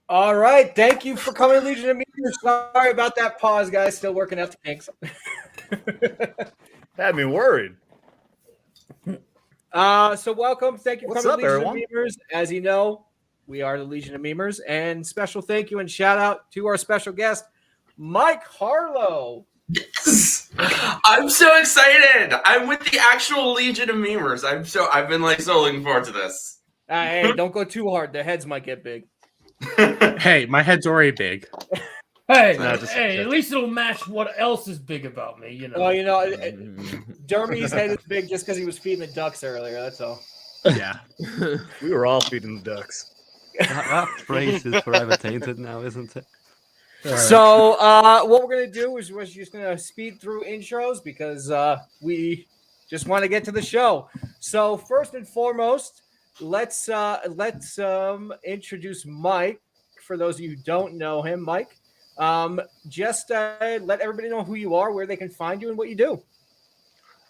All right. Thank you for coming, Legion of Meters. Sorry about that pause, guys. Still working out the kinks. Had me worried. So welcome. Thank you for What's coming, up, Legion everyone? of Memers. As you know, we are the Legion of Memers. And special thank you and shout out to our special guest, Mike Harlow. Yes! I'm so excited. I'm with the actual Legion of Memers. I've been so looking forward to this. Hey, don't go too hard. Their heads might get big. Hey, my head's already big. Hey, No, at least it'll match what else is big about me, you know. Well, Dermy's head is big just because he was feeding the ducks earlier. That's all. Yeah. We were all feeding the ducks. That phrase is forever tainted now, isn't it? So what we're gonna do is we're just gonna speed through intros because we just want to get to the show. So first and foremost, let's introduce Mike. For those of you who don't know him, Mike, just let everybody know who you are, where they can find you, and what you do.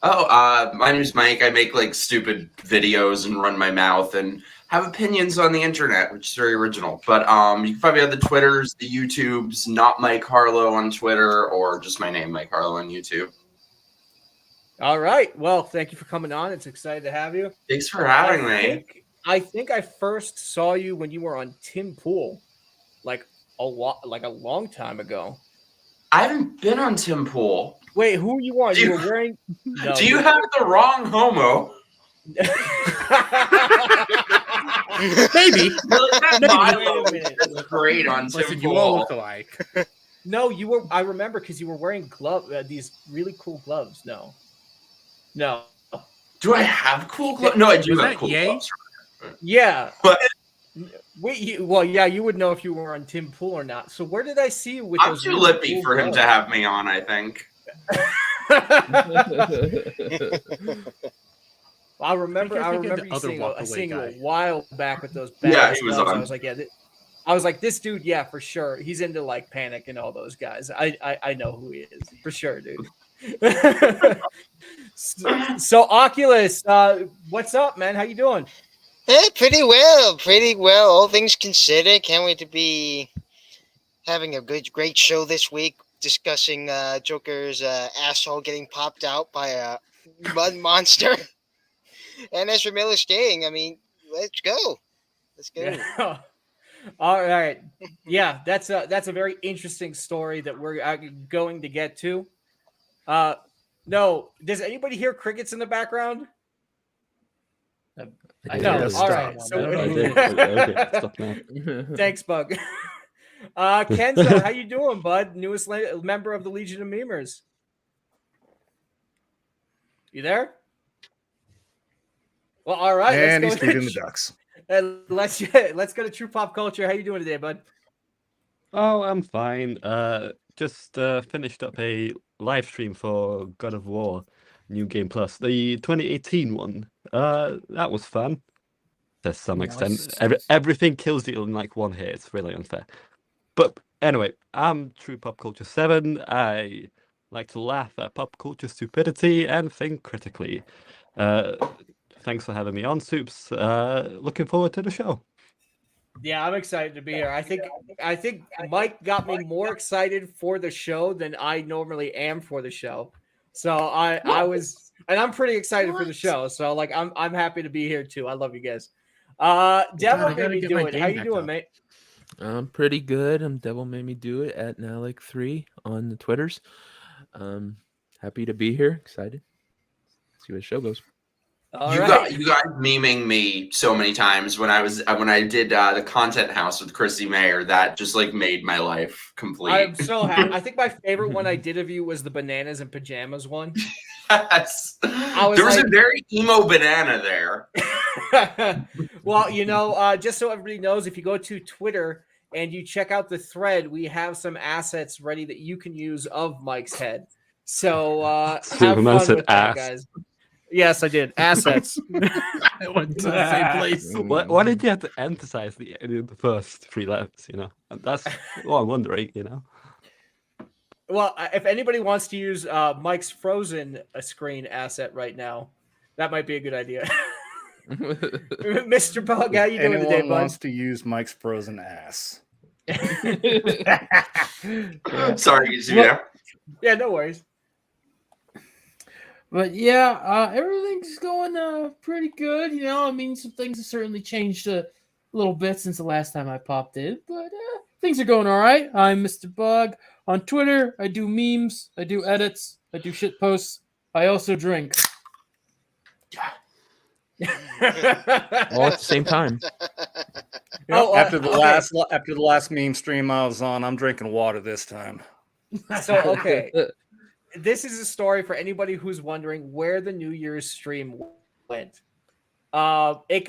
My name's Mike. I make stupid videos and run my mouth and have opinions on the internet, which is very original. But you can find me on the Twitters, the YouTubes, not Mike Harlow on Twitter, or just my name, Mike Harlow, on YouTube. All right. Well, thank you for coming on. It's excited to have you. Thanks for having me. I think I first saw you when you were on Tim Pool, a long time ago. I haven't been on Tim Pool. Wait, who are you on? You were wearing. No, do you have the wrong homo? Maybe. That's great on Tim Listen, Pool. you all look alike. No, you were. I remember because you were wearing these really cool gloves. No. Do I have cool gloves? No, I do Was have that cool Ye? gloves. Yeah. But Wait. You would know if you were on Tim Pool or not. So where did I see you with I'm those? too really lippy cool for him gloves? to have me on, I think. I remember you other seeing walk-away you a guy. while back with those. Yeah, badass he was gloves. on. I was like, I was like, this dude, yeah, for sure. He's into Panic and all those guys. I know who he is for sure, dude. So Oculus, what's up, man? How you doing? Hey, pretty well. All things considered, can't wait to be having a great show this week, discussing Joker's asshole getting popped out by a mud monster. And as for Miller staying, I mean, let's go. Yeah. All right. Yeah, that's a very interesting story that we're going to get to. No, does anybody hear crickets in the background? I know. did. All right. Stop. So Okay, stop now. thanks, Bug. Kenzo, how you doing, bud? Newest member of the Legion of Memers. You there? Well, all right. And he's let's go feeding the ducks. let's go to True Pop Culture. How you doing today, bud? Oh, I'm fine. Just finished up a live stream for God of War New Game Plus, the 2018 one. That was fun to some extent. Everything kills you in one hit. It's really unfair. But anyway, I'm True Pop Culture 7. I like to laugh at pop culture stupidity and think critically. Thanks for having me on, Soups. Looking forward to the show. Yeah, I'm excited to be here. I think Mike got me more excited for the show than I normally am for the show. So I was, and I'm pretty excited for the show. So I'm happy to be here too. I love you guys. Devil made me do it. How you doing, mate? I'm pretty good. Devil made me do it at Nalik3 on the Twitters. Happy to be here. Excited. See where the show goes. You guys memeing me so many times when I did the Content House with Chrissy Mayer. That just made my life complete. I'm so happy. I think my favorite one I did of you was the bananas and pajamas one. Yes. There was a very emo banana there. Well, just so everybody knows, if you go to Twitter and you check out the thread, we have some assets ready that you can use of Mike's head. So have fun with that, guys. Yes, I did. Assets. I went to the same place. Why did you have to emphasize the first three letters? That's what I'm wondering. Well, if anybody wants to use Mike's Frozen screen asset right now, that might be a good idea. Mr. Bug, how you doing today, bud? Anyone wants to use Mike's frozen ass? Sorry, you see me now? Yeah, no worries. But yeah, everything's going pretty good. You know, I mean, some things have certainly changed a little bit since the last time I popped in, but things are going all right. I'm Mr. Bug on Twitter. I do memes, I do edits, I do shit posts. I also drink. All at the same time. Oh, after the okay. last meme stream I was on, I'm drinking water this time. So, okay. This is a story for anybody who's wondering where the New Year's stream went. It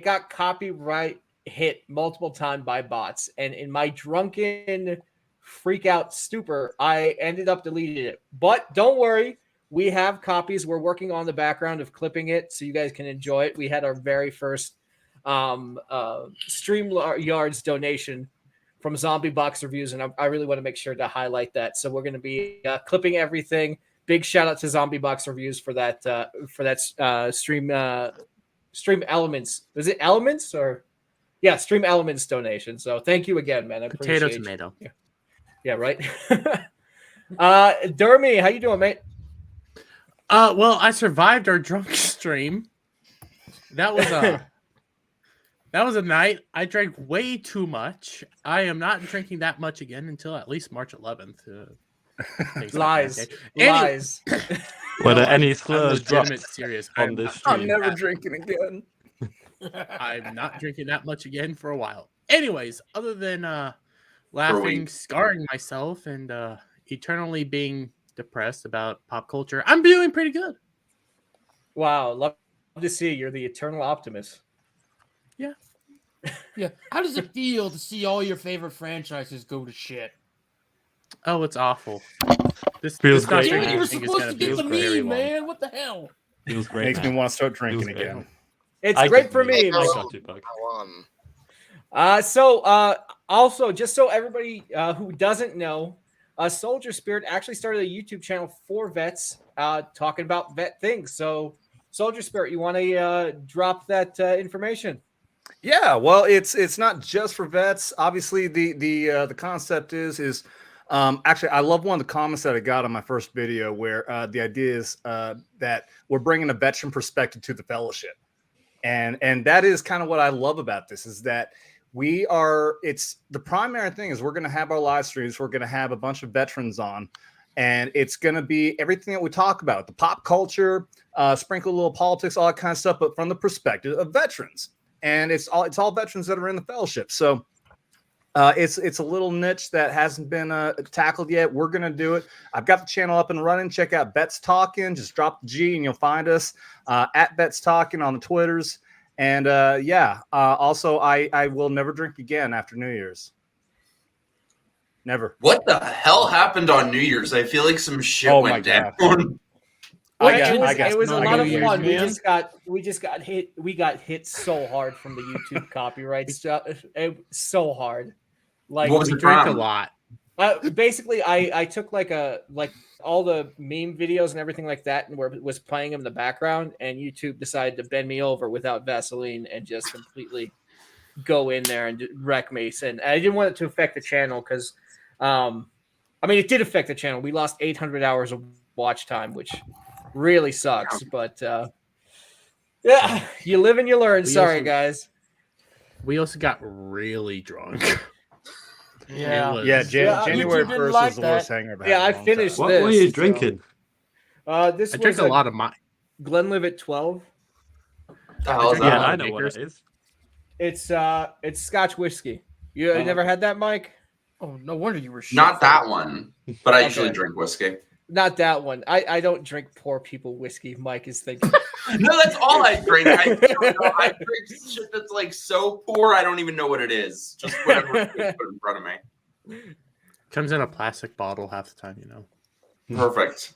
got copyright hit multiple times by bots, and in my drunken freak out stupor, I ended up deleting it. But don't worry, we have copies. We're working on the background of clipping it so you guys can enjoy it. We had our very first StreamYards donation from Zombie Box Reviews, and I really want to make sure to highlight that. So we're going to be clipping everything. Big shout out to Zombie Box Reviews for that Stream Elements. Was it Elements or Stream Elements donation? So thank you again, man. I appreciate Tomato. You. Yeah, right. Dermy, how you doing, mate? Well, I survived our drunk stream. That was a night. I drank way too much. I am not drinking that much again until at least March 11th. Lies. Lies. Were there any I'm slurs legitimate dropped serious. on this I'm stream? never drinking again. I'm not drinking that much again for a while. Anyways, other than laughing, scarring myself, and eternally being depressed about pop culture, I'm doing pretty good. Wow, love to see you're the eternal optimist. Yeah. How does it feel to see all your favorite franchises go to shit? Oh, it's awful. This Feels not great. Damn it, drinking you were thing is supposed gonna to be get the very meme, long. man. What the hell? Feels great. Makes me man. want to start drinking Feels great. again. It's I great can for believe me. I Like- got you, Bug. Also, just so everybody who doesn't know, Soldier Spirit actually started a YouTube channel for vets, talking about vet things. So, Soldier Spirit, you want to drop that information? Yeah, well, it's not just for vets. Obviously, the concept is actually I love one of the comments that I got on my first video where the idea is that we're bringing a veteran perspective to the fellowship, and that is kind of what I love about this is that it's the primary thing is we're going to have our live streams. We're going to have a bunch of veterans on, and it's going to be everything that we talk about, the pop culture, sprinkle a little politics, all that kind of stuff, but from the perspective of veterans. And it's all veterans that are in the fellowship. So it's a little niche that hasn't been tackled yet. We're going to do it. I've got the channel up and running. Check out Bets Talking. Just drop the G and you'll find us at Bets Talking on the Twitters. And also I will never drink again after New Year's. Never. What the hell happened on New Year's? I feel like some shit Oh went my down. It was a no lot of New Year's, fun. man. We just got hit. We got hit so hard from the YouTube copyright stuff. So hard. Like What was We the drank a crime? lot. basically, I took like all the meme videos and everything like that, and was playing them in the background. And YouTube decided to bend me over without Vaseline and just completely go in there and wreck me. And I didn't want it to affect the channel because, it did affect the channel. We lost 800 hours of watch time, which really sucks. But yeah, you live and you learn. Sorry, guys. We also got really drunk. Yeah. It was- Yeah, Yeah, January YouTube didn't 1st like was the worst that. hangover. I've had Yeah, in a I long finished time. What were this, you so- drinking? This I was drank a lot of mine. Glenlivet 12. The hell is Yeah, that? I know what it is. It's Scotch whiskey. You never had that, Mike? Oh, no wonder you were shit. Not that one, but I usually Okay. drink whiskey. Not that one. I don't drink poor people whiskey. Mike is thinking. No, that's all I drink. I drink shit that's like so poor, I don't even know what it is. Just whatever you put in front of me. Comes in a plastic bottle half the time, you know. Perfect.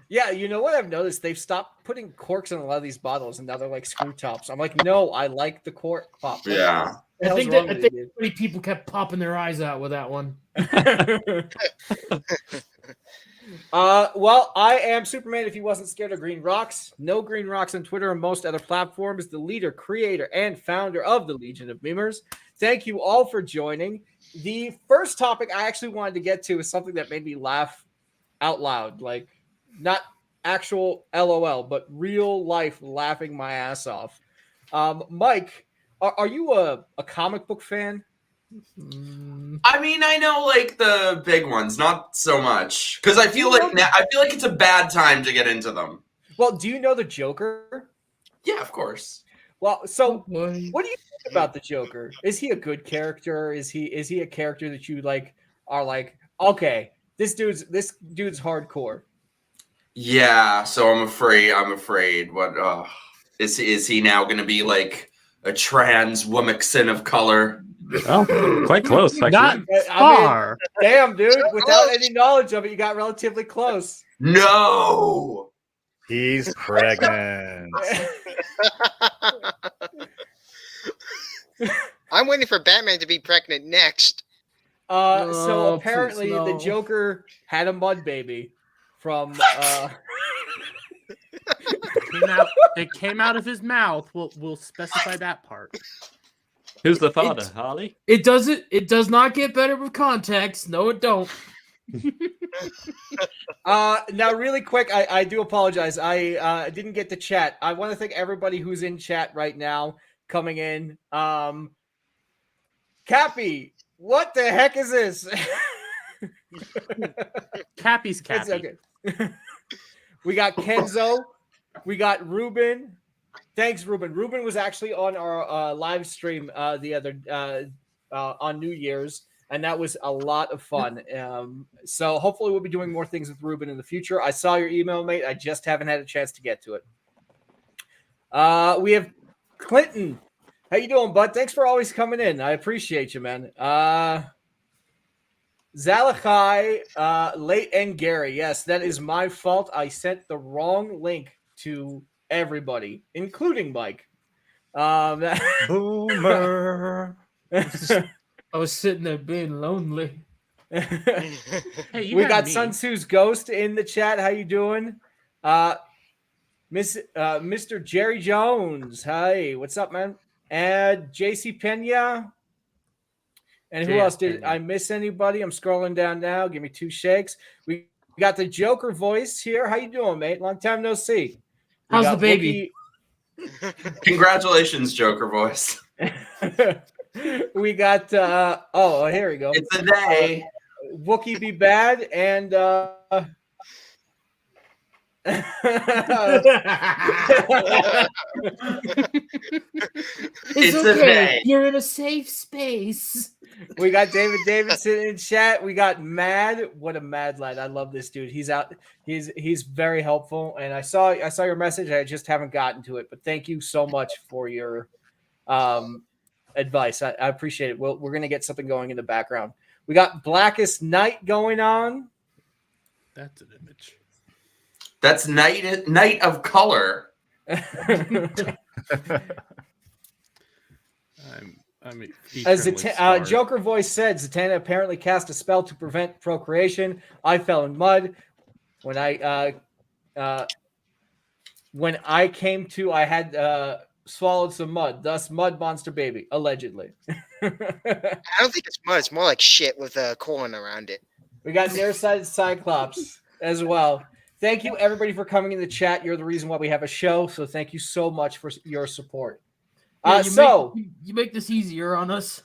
Yeah, you know what I've noticed? They've stopped putting corks in a lot of these bottles, and now they're like screw tops. I'm like, no, I like the cork pop. Yeah. I think many people kept popping their eyes out with that one. Well, I am Superman if he wasn't scared of green rocks. No green rocks on Twitter and most other platforms. The leader, creator, and founder of the Legion of Memers. Thank you all for joining. The first topic I actually wanted to get to is something that made me laugh out loud. Like, not actual LOL, but real life laughing my ass off. Mike, are you a comic book fan? I mean, I know like the big ones, not so much, because I feel like it's a bad time to get into them. Well, do you know the Joker? Yeah, of course. Well, so Boy. what do you think about the Joker? Is he a good character? Is he a character that you like are like, okay, this dude's hardcore? Yeah, so I'm afraid. What is he now going to be like a trans woman of color? Oh, quite close, actually. Not I far. mean, damn, dude! Without any knowledge of it, you got relatively close. No. He's pregnant. I'm waiting for Batman to be pregnant next. So No, apparently please, no. the Joker had a mud baby from It came out of his mouth. We'll specify that part. Who's the father, Harley? It does not get better with context. No, it don't. Now really quick, I do apologize. I didn't get to chat. I want to thank everybody who's in chat right now coming in. Cappy, what the heck is this? Cappy's It's Cappy. okay. We got Kenzo. We got Ruben. Thanks, Ruben. Ruben was actually on our live stream the other on New Year's, and that was a lot of fun. So hopefully we'll be doing more things with Ruben in the future. I saw your email, mate. I just haven't had a chance to get to it. We have Clinton. How you doing, bud? Thanks for always coming in. I appreciate you, man. Zalachai, Late and Gary. Yes, that is my fault. I sent the wrong link to everybody, including Mike. Boomer. I was sitting there being lonely. Hey, you We had got me. Sun Tzu's Ghost in the chat. How you doing? Mr. Jerry Jones. Hi, what's up, man? And JC Pena. And who JS else did Pena. I miss? Anybody? I'm scrolling down now. Give me 2 shakes. We got the Joker voice here. How you doing, mate? Long time no see. We How's got the baby? Congratulations, Joker voice. We got here we go. It's a day. Wookie be bad and It's a okay. day. You're in a safe space. we got David Davidson in chat. We got Mad. What a mad lad. I love this dude. He's out. He's very helpful. And I saw your message. I just haven't gotten to it. But thank you so much for your advice. I appreciate it. We're gonna get something going in the background. We got Blackest Night going on. That's an image. That's night of color. I'm As eternally scarred. Joker voice said, Zatanna apparently cast a spell to prevent procreation. I fell in mud. When I came to, I had swallowed some mud. Thus, mud monster baby, allegedly. I don't think it's mud. It's more like shit with a colon around it. We got Nearsighted Cyclops as well. Thank you, everybody, for coming in the chat. You're the reason why we have a show, so thank you so much for your support. Yeah, you make this easier on us.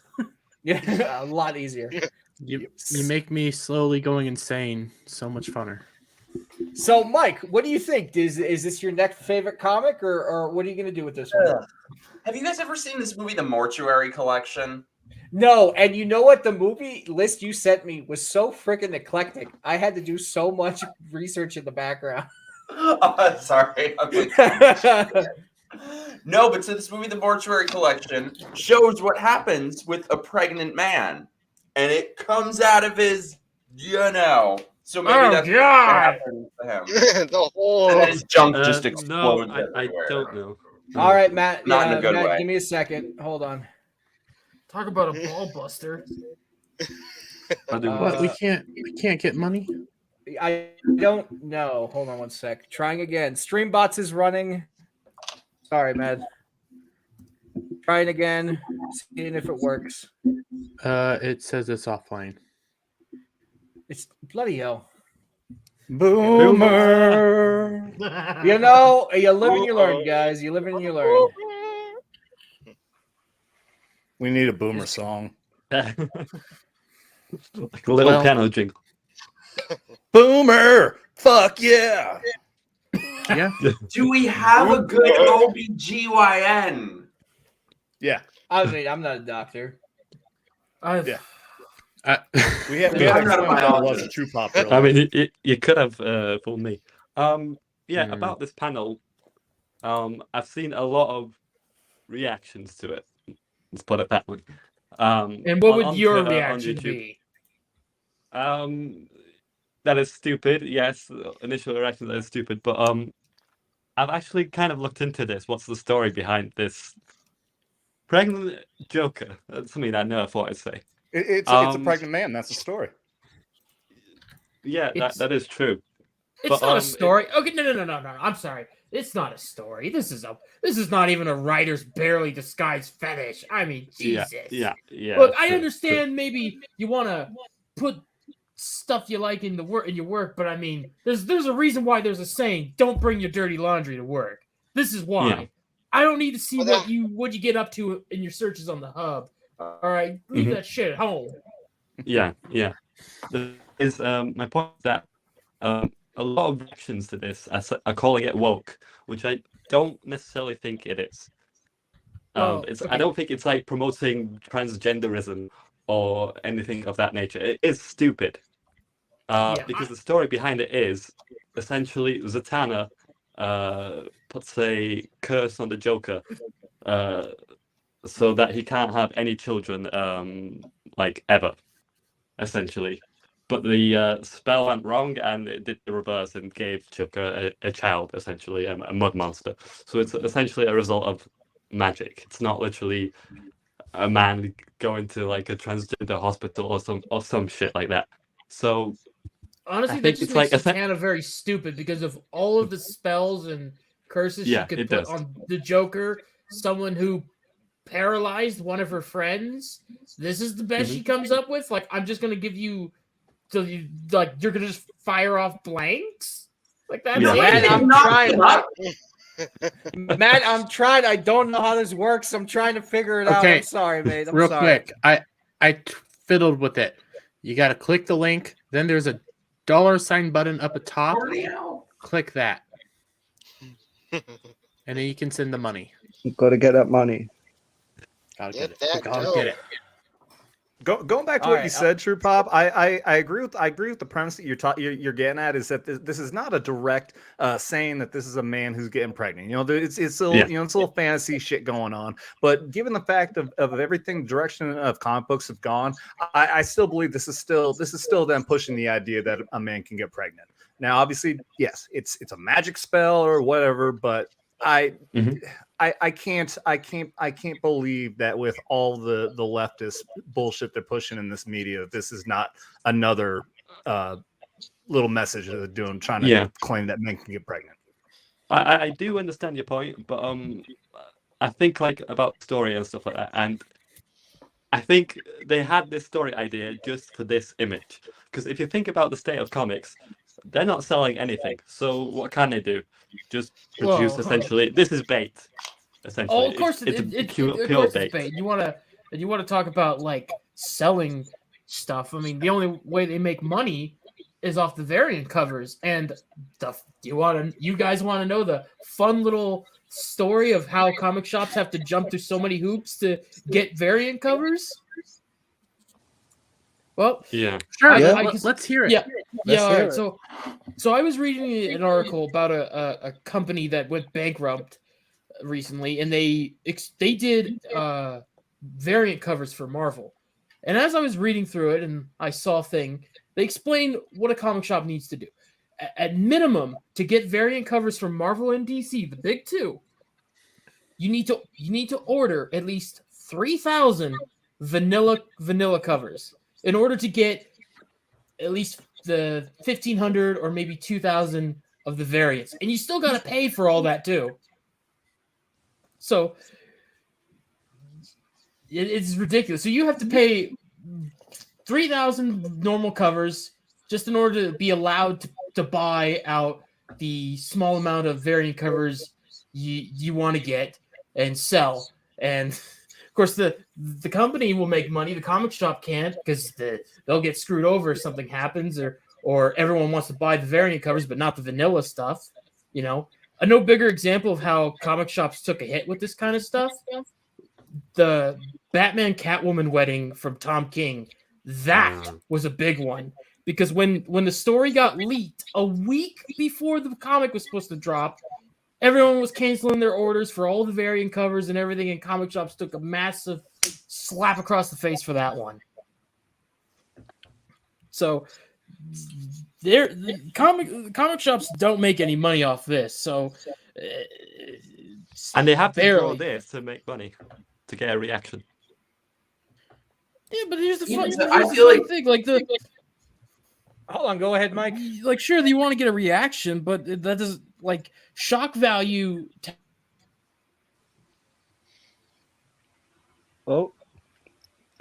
yeah, a lot easier. You make me slowly going insane. So much funner. So, Mike, what do you think? Is this your next favorite comic, or what are you going to do with this one? Have you guys ever seen this movie, The Mortuary Collection? No, and you know what? The movie list you sent me was so freaking eclectic. I had to do so much research in the background. Oh, sorry. No, but so this movie, The Mortuary Collection, shows what happens with a pregnant man. And it comes out of his, So maybe that's what happens to him. The whole. And then his junk just explodes No, I everywhere. don't know. All right, Matt. Not in a good Matt, way. give me a second. Hold on. Talk about a ball buster. I do What? We can't get money. I don't know. Hold on one sec. Trying again. Streambots is running. Sorry, man. Trying again. Seeing if it works. It says it's offline. It's bloody hell. Boomer. You know, you live and you learn, guys. You live and you learn. We need a boomer song. Like a little piano jingle. Boomer. Fuck yeah. Yeah. Do we have a good OBGYN? Yeah. I mean, I'm not a doctor. Yeah. We Yeah, have I'm not a biologist. true pop. Really. I mean, you could have fooled me. Yeah, Mm. about this panel, I've seen a lot of reactions to it. Let's put it that way. And what would on your Twitter, on reaction YouTube. be? That is stupid. Yes, initial reaction that is stupid. But I've actually kind of looked into this. What's the story behind this pregnant Joker? That's something I never thought I'd say. It's a pregnant man. That's the story. Yeah, It's- that is true. It's But, not a story. Okay, no. I'm sorry. It's not a story. This is not even a writer's barely disguised fetish. I mean, Jesus. Yeah. Look, I true, understand maybe you want to put stuff you like in your work, but I mean, there's a reason why there's a saying: "Don't bring your dirty laundry to work." This is why. Yeah. I don't need to see Well, what you get up to in your searches on the hub. All right, leave Mhm. that shit at home. Yeah. Is my point is that a lot of reactions to this are calling it woke, which I don't necessarily think it is. Well, I okay. don't think it's like promoting transgenderism or anything of that nature. It is stupid. Because the story behind it is essentially Zatanna puts a curse on the Joker so that he can't have any children like ever, essentially. But the spell went wrong and it did the reverse and gave Joker a child, essentially, a mud monster. So it's essentially a result of magic. It's not literally a man going to like a transgender hospital or some shit like that. So Honestly, I that think just it's makes like Zatanna very stupid because of all of the spells and curses Yeah, she could it put does. on the Joker, someone who paralyzed one of her friends. This is the best Mhm. she comes up with. Like, I'm just gonna give you, you're gonna just fire off blanks. Like that's Yeah. it. Matt, I'm Not trying. enough. Matt, I'm trying. I don't know how this works. I'm trying to figure it out. Okay. I'm sorry, mate. I'm Real sorry. quick, I fiddled with it. You got to click the link. Then there's a $sign button up at top. Click that, and then you can send the money. Got to get that money. Gotta Get get it. that Gotta dough. get it. Going back to All what right, you said, True Pop, I agree with the premise that you're getting at is that this is not a direct saying that this is a man who's getting pregnant. You know, it's a little, Yeah. it's a little fantasy shit going on. But given the fact of everything, direction of comic books have gone, I still believe this is still them pushing the idea that a man can get pregnant. Now, obviously, yes, it's a magic spell or whatever, but I can't believe that with all the leftist bullshit they're pushing in this media, this is not another little message that they're doing, trying to claim that men can get pregnant. I do understand your point, but I think like about story and stuff like that, and I think they had this story idea just for this image. Because if you think about the state of comics, they're not selling anything. So what can they do? Just produce Well, essentially. This is bait. Essentially, Oh, of course, it's of pure course bait. it's bait. You want to talk about like selling stuff. I mean, the only way they make money is off the variant covers. And you guys want to know the fun little story of how comic shops have to jump through so many hoops to get variant covers? Well, Yeah. Sure. I Let's hear it. yeah, Let's all hear right. it. So I was reading an article about a company that went bankrupt recently, and they did variant covers for Marvel. And as I was reading through it, and I saw a thing, they explained what a comic shop needs to do. At minimum, to get variant covers from Marvel and DC, the big two, you need to order at least 3,000 vanilla covers in order to get at least the 1,500 or maybe 2,000 of the variants, and you still got to pay for all that too. So it's ridiculous. So you have to pay 3,000 normal covers just in order to be allowed to buy out the small amount of variant covers you want to get and sell. And of course, the company will make money. The comic shop can't, because they'll get screwed over if something happens, or everyone wants to buy the variant covers but not the vanilla stuff. You know, a no bigger example of how comic shops took a hit with this kind of stuff: the Batman Catwoman wedding from Tom King. That was a big one, because when the story got leaked a week before the comic was supposed to drop, everyone was canceling their orders for all the variant covers and everything, and comic shops took a massive slap across the face for that one. So the comic shops don't make any money off this. So and they have to barely. draw this to make money, to get a reaction. Yeah, but here's the fun. I feel like thing. Hold on, go ahead, Mike. Like, sure, you want to get a reaction, but that doesn't, like, shock value. Oh,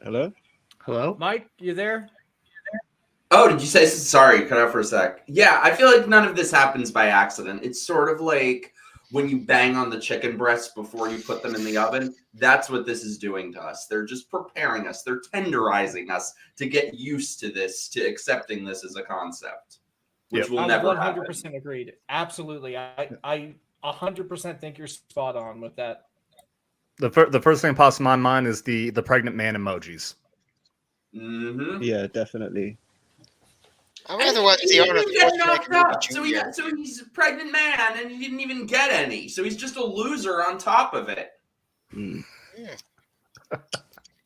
hello. Mike, you there? Oh, did you say sorry? Cut out for a sec. Yeah, I feel like none of this happens by accident. It's sort of like when you bang on the chicken breasts before you put them in the oven. That's what this is doing to us. They're just preparing us. They're tenderizing us to get used to this, to accepting this as a concept, which will never happen. 100% agreed. Absolutely. I 100% think you're spot on with that. The first thing that pops in my mind is the pregnant man emojis. Mm-hmm. Yeah, definitely. I'd rather watch the art of get knocked up. So he's a pregnant man, and he didn't even get any. So he's just a loser on top of it. Mm.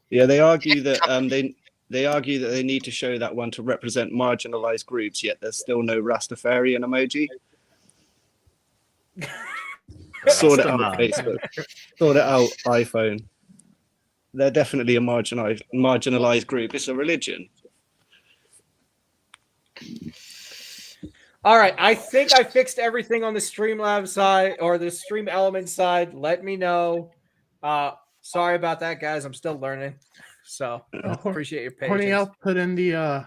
Yeah, they argue that they argue that they need to show that one to represent marginalized groups. Yet there's still no Rastafarian emoji. Sort it out Facebook. Sort it out iPhone. They're definitely a marginalized group. It's a religion. All right, I think I fixed everything on the Streamlabs side or the Stream Element side. Let me know. Sorry about that, guys. I'm still learning, so appreciate your patience. Cornell put in the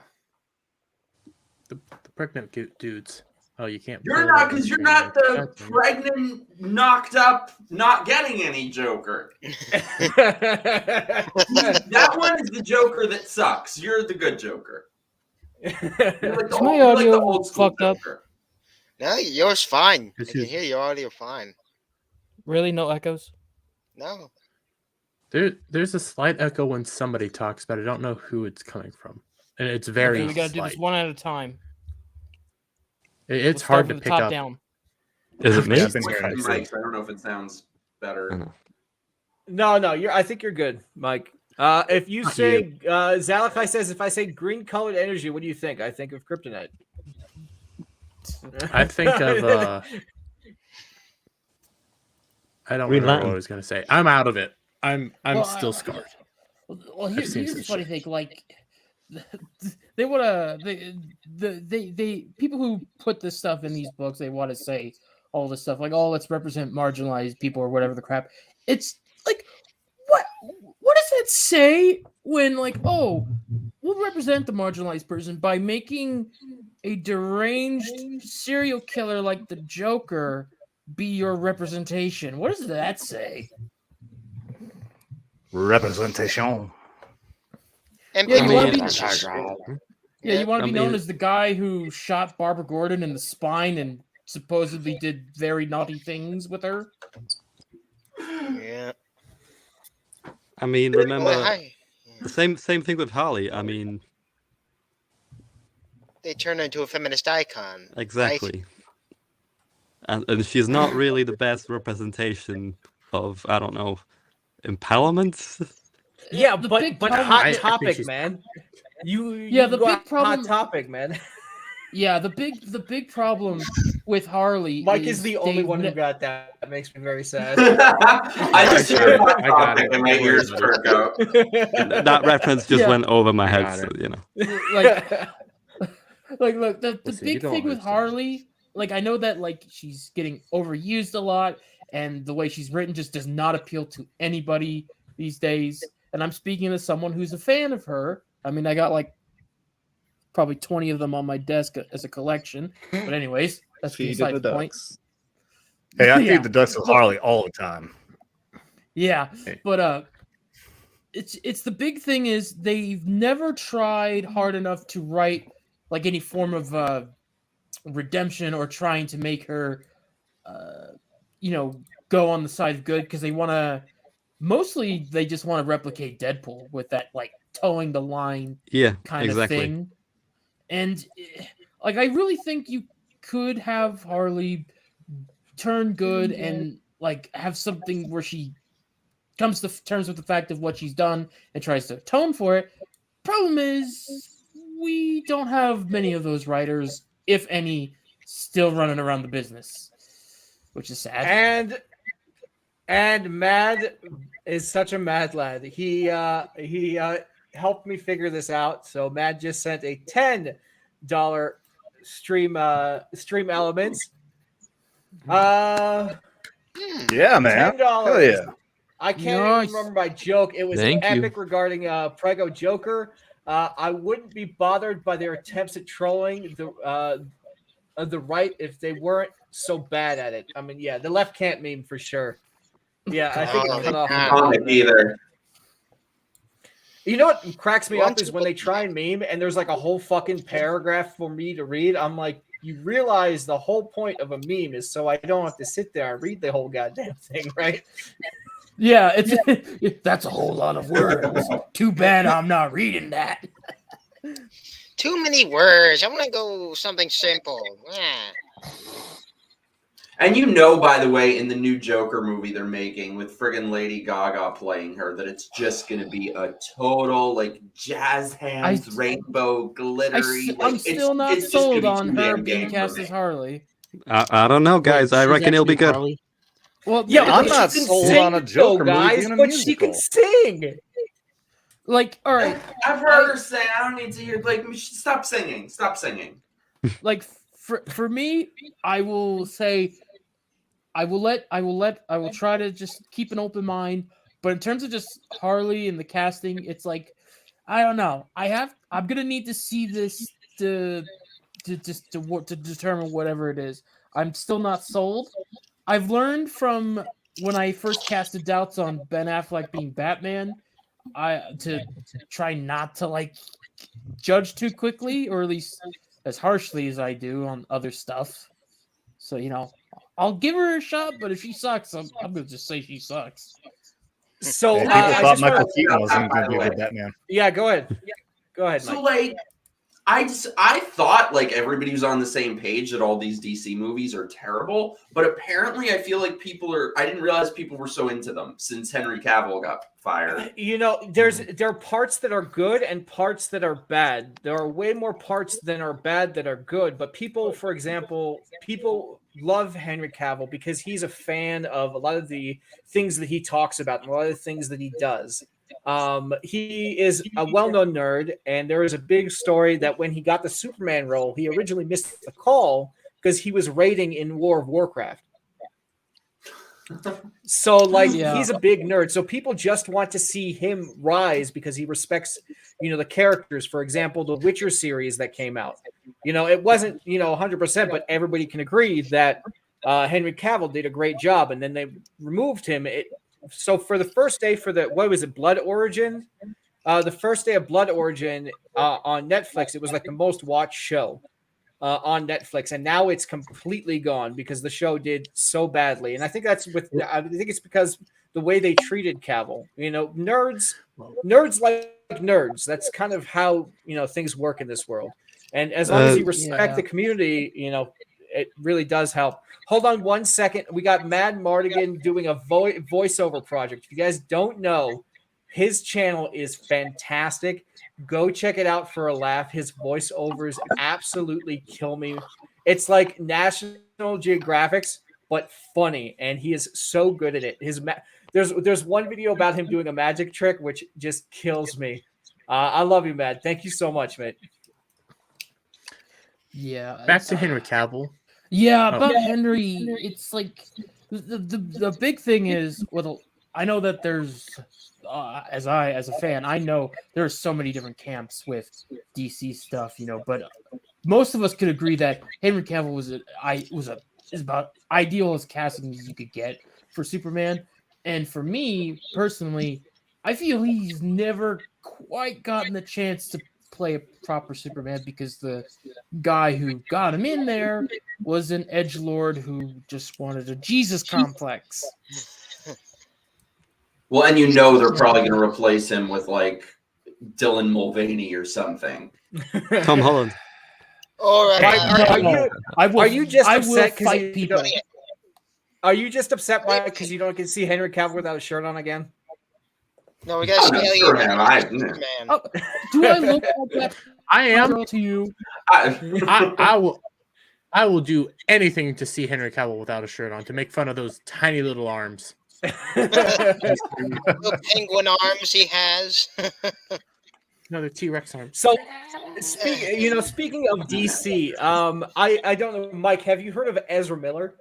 pregnant dudes. Oh, you can't. You're not, because you're not the pregnant, knocked up, not getting any Joker. That one is the Joker that sucks. You're the good Joker. You're like Is my audio old school fucked up? Joker. No, yours fine. I It's can just- hear your audio fine. Really, no echoes? No. There's a slight echo when somebody talks, but I don't know who it's coming from, and it's very. Okay, we gotta do slight. this one at a time. It's We'll start hard from to the pick top up. down. Is it me? Yeah, I've been hearing it. Mike, I don't know if it sounds better. No, I think you're good, Mike. If you say Zalakai says, if I say green colored energy, what do you think? I think of kryptonite. I think of. I don't Green remember Lantern. what I was gonna say. I'm out of it. I'm Well, still scarred. Well, I've here's seen the some funny shit. thing. Like, they want to they people who put this stuff in these books, they want to say all this stuff like, oh, let's represent marginalized people or whatever the crap. It's like, what does that say when, like, oh, we'll represent the marginalized person by making a deranged serial killer like the Joker be your representation? What does that say? Representation. And Yeah, people you wanna use be- this- Yeah, you want to I be known mean- as the guy who shot Barbara Gordon in the spine and supposedly did very naughty things with her. Yeah. I mean, Well, remember hi. the same thing with Harley. I mean, They turn her into a feminist icon. right? exactly. And she's not really the best representation of, I don't know, empowerment. Yeah, The but big but problem- hot I think topic, she's- man. You Yeah, the go big hot problem- topic, man. Yeah, the big problem with Harley. Mike is the only they've one who ne- got that. That makes me very sad. I just got hear it. my I got topic it. and my Don't worry ears about it. perk up. That reference just Yeah. went over my head, Got so, it. you know. like Like, look, the Listen, big you don't thing with understand. Harley, like, I know that like she's getting overused a lot, and the way she's written just does not appeal to anybody these days. And I'm speaking as someone who's a fan of her. I mean, I got like probably 20 of them on my desk as a collection. But anyways, that's Feed beside the the point. ducks. Hey, I Yeah. feed the ducks with Harley all the time. Yeah, Hey. but it's the big thing is they've never tried hard enough to write like any form of redemption or trying to make her go on the side of good, because they want to mostly they just want to replicate Deadpool with that like towing the line Yeah, kind of exactly. thing. And like I really think you could have Harley turn good and like have something where she comes to terms with the fact of what she's done and tries to atone for it. Problem is, we don't have many of those writers, if any, still running around the business, which is sad. And Mad is such a mad lad. He helped me figure this out. So Mad just sent a $10 stream elements. Yeah, man. $10. Hell yeah. I can't Nice. even remember my joke. It was Thank you. epic regarding Prego Joker. I wouldn't be bothered by their attempts at trolling the right if they weren't so bad at it. I mean, yeah, the left can't meme for sure. Yeah, I think it cut off. Comic either. You know what cracks me up Once is when they try and meme and there's like a whole fucking paragraph for me to read. I'm like, you realize the whole point of a meme is so I don't have to sit there and read the whole goddamn thing, right? Yeah, it's that's a whole lot of words. Too bad I'm not reading that. Too many words. I want to go something simple. Yeah. And you know, by the way, in the new Joker movie they're making with friggin' Lady Gaga playing her, that it's just going to be a total like jazz hands, rainbow, glittery. I'm Like, still not it's just gonna sold be on too her damn being gang for cast me. as Harley. I don't know, guys. I reckon it'll be good. Well, Yeah, I'm but not she can sold sing, on a Joker movie guys, being a but she can musical. sing. like, all right, I've heard her say, I don't need to hear, like, stop singing. Stop singing. like for me, I will say I will try to just keep an open mind. But in terms of just Harley and the casting, it's like I don't know. I'm gonna need to see this to determine whatever it is. I'm still not sold. I've learned from when I first casted doubts on Ben Affleck being Batman, to try not to like judge too quickly, or at least as harshly as I do on other stuff. So I'll give her a shot, but if she sucks, I'm gonna just say she sucks. So Hey, people I thought just Michael wanna- Keaton was by going to the be a way. good Batman. Yeah, go ahead. Go ahead, So, Mike. like, I thought like everybody was on the same page that all these DC movies are terrible, but apparently I feel like I didn't realize people were so into them since Henry Cavill got fired. There are parts that are good and parts that are bad. There are way more parts than are bad that are good. But people, for example, love Henry Cavill because he's a fan of a lot of the things that he talks about and a lot of the things that he does. He is a well-known nerd, and there is a big story that when he got the Superman role, he originally missed the call because he was raiding in War of Warcraft. So, like, he's a big nerd. So people just want to see him rise because he respects, the characters. For example, the Witcher series that came out. It wasn't, 100%, but everybody can agree that Henry Cavill did a great job, and then they removed him. So for the first day Blood Origin? The first day of Blood Origin on Netflix, it was like the most watched show on Netflix, and now it's completely gone because the show did so badly. And I think I think it's because the way they treated Cavill. Nerds like nerds. That's kind of how things work in this world. And as long as you respect the community, it really does help. Hold on 1 second. We got Mad Mardigan doing a voiceover project. If you guys don't know, his channel is fantastic. Go check it out for a laugh. His voiceovers absolutely kill me. It's like National Geographic's, but funny, and he is so good at it. There's one video about him doing a magic trick, which just kills me. I love you, Mad. Thank you so much, mate. Yeah. Back to Henry Cavill. Yeah, Oh. about Henry, it's like the big thing is I know that there's as a fan, I know there's so many different camps with DC stuff, but most of us could agree that Henry Cavill is about ideal as casting as you could get for Superman. And for me personally, I feel he's never quite gotten the chance to play a proper Superman because the guy who got him in there was an edgelord who just wanted a Jesus complex. Well, and they're probably going to replace him with like Dylan Mulvaney or something. Tom Holland. All right. Are you just I upset will fight because people. Are you just upset by it because you don't get to see Henry Cavill without a shirt on again? No, we got to see sure, Alien man. Oh, do I look like that I am. to you? I will do anything to see Henry Cavill without a shirt on to make fun of those tiny little arms. little penguin arms he has. No, they're T-Rex arms. So, speaking of DC, I don't know, Mike. Have you heard of Ezra Miller?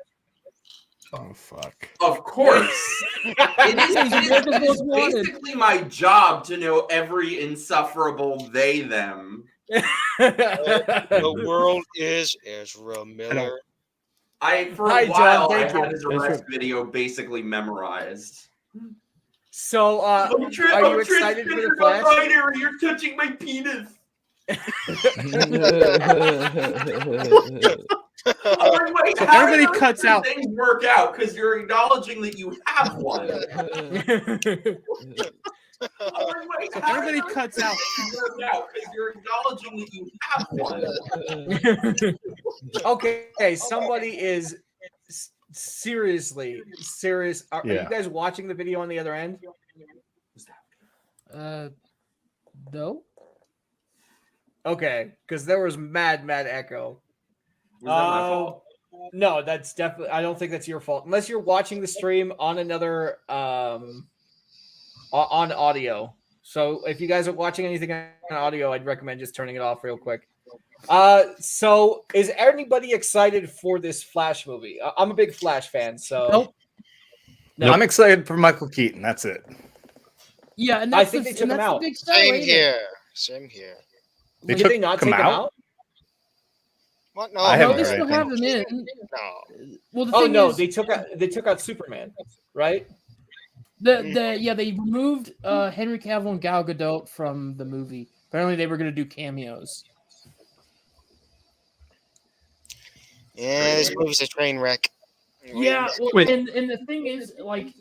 Oh fuck! Of course, it is basically my job to know every insufferable they them. The world is Ezra Miller. For a while, I had his arrest video basically memorized. So, are you excited for the Flash? You're touching my penis. Everybody cuts out. Things work out because you're acknowledging that you have one. Everybody cuts out. Because you're acknowledging that you have one. Okay, somebody is seriously serious. Are you guys watching the video on the other end? No. Okay, because there was mad echo. Was that my fault? No, that's definitely. I don't think that's your fault, unless you're watching the stream on another on audio. So if you guys are watching anything on audio, I'd recommend just turning it off real quick. So is anybody excited for this Flash movie? I'm a big Flash fan, so No, I'm excited for Michael Keaton. That's it. Yeah, and I think they took him out. Same here. Same here. Did they not take him out? What? No, No, they still have him in. No. Well, the thing is, they took out Superman, right? They removed Henry Cavill and Gal Gadot from the movie. Apparently, they were going to do cameos. Yeah, this movie's a train wreck. Yeah, well, and the thing is, like,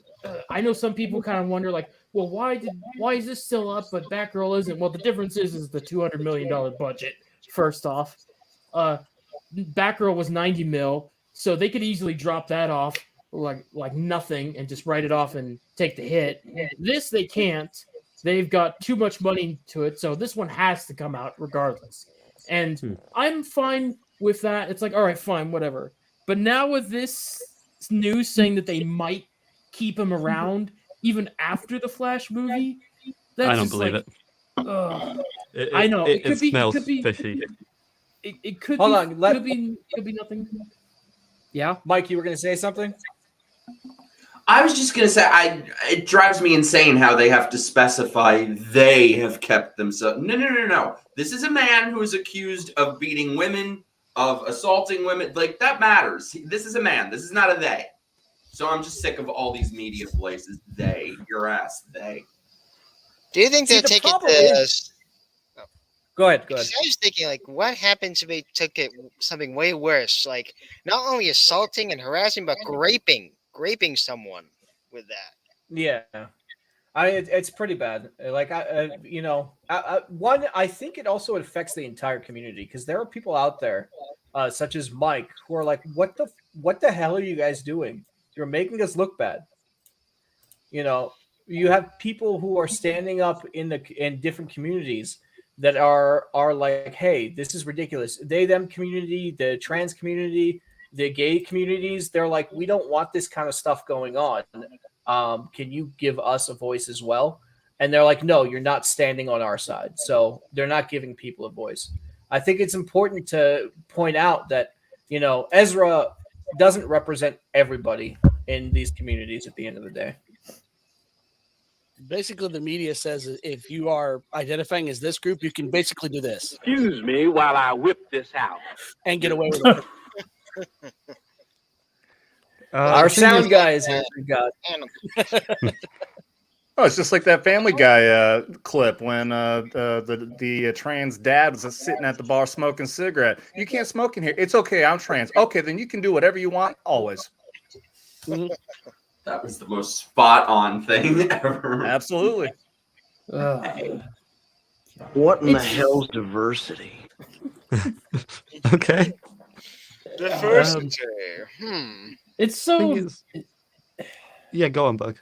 I know some people kind of wonder, like, well, why is this still up, but Batgirl isn't? Well, the difference is the $200 million budget. First off, Batgirl was $90 million, so they could easily drop that off like nothing and just write it off and take the hit. This they can't. They've got too much money to it, so this one has to come out regardless. And I'm fine with that. It's like, all right, fine, whatever. But now with this news saying that they might keep him around even after the Flash movie, that's I don't believe it. I know it smells fishy. It could Hold be, on, could be nothing. Yeah, Mike, you were going to say something? I was just going to say, it drives me insane how they have to specify they have kept themselves. No. This is a man who is accused of beating women, of assaulting women. Like, that matters. This is a man. This is not a they. So I'm just sick of all these media places. They. Your ass. They. Do you think they'll take it to... Go ahead. I was thinking, like, what happens if they took it something way worse? Like, not only assaulting and harassing, but raping someone with that. Yeah, it's pretty bad. Like, one, I think it also affects the entire community because there are people out there, such as Mike, who are like, what the hell are you guys doing? You're making us look bad. You have people who are standing up in different communities that are like, hey, this is ridiculous. They, them community, the trans community, the gay communities, they're like, we don't want this kind of stuff going on. Can you give us a voice as well? And they're like, no, you're not standing on our side. So they're not giving people a voice. I think it's important to point out that, you know, Ezra doesn't represent everybody in these communities at the end of the day. Basically, the media says if you are identifying as this group, you can basically do this. Excuse me while I whip this out. And get away with it. Our sound guy is here. God. Oh, it's just like that Family Guy clip when the trans dad was sitting at the bar smoking a cigarette. You can't smoke in here. It's okay. I'm trans. Okay, then you can do whatever you want. Always. That was the most spot on thing ever. Absolutely. What in the hell's diversity? Okay. Diversity. It's so. Yeah, go on, Bug.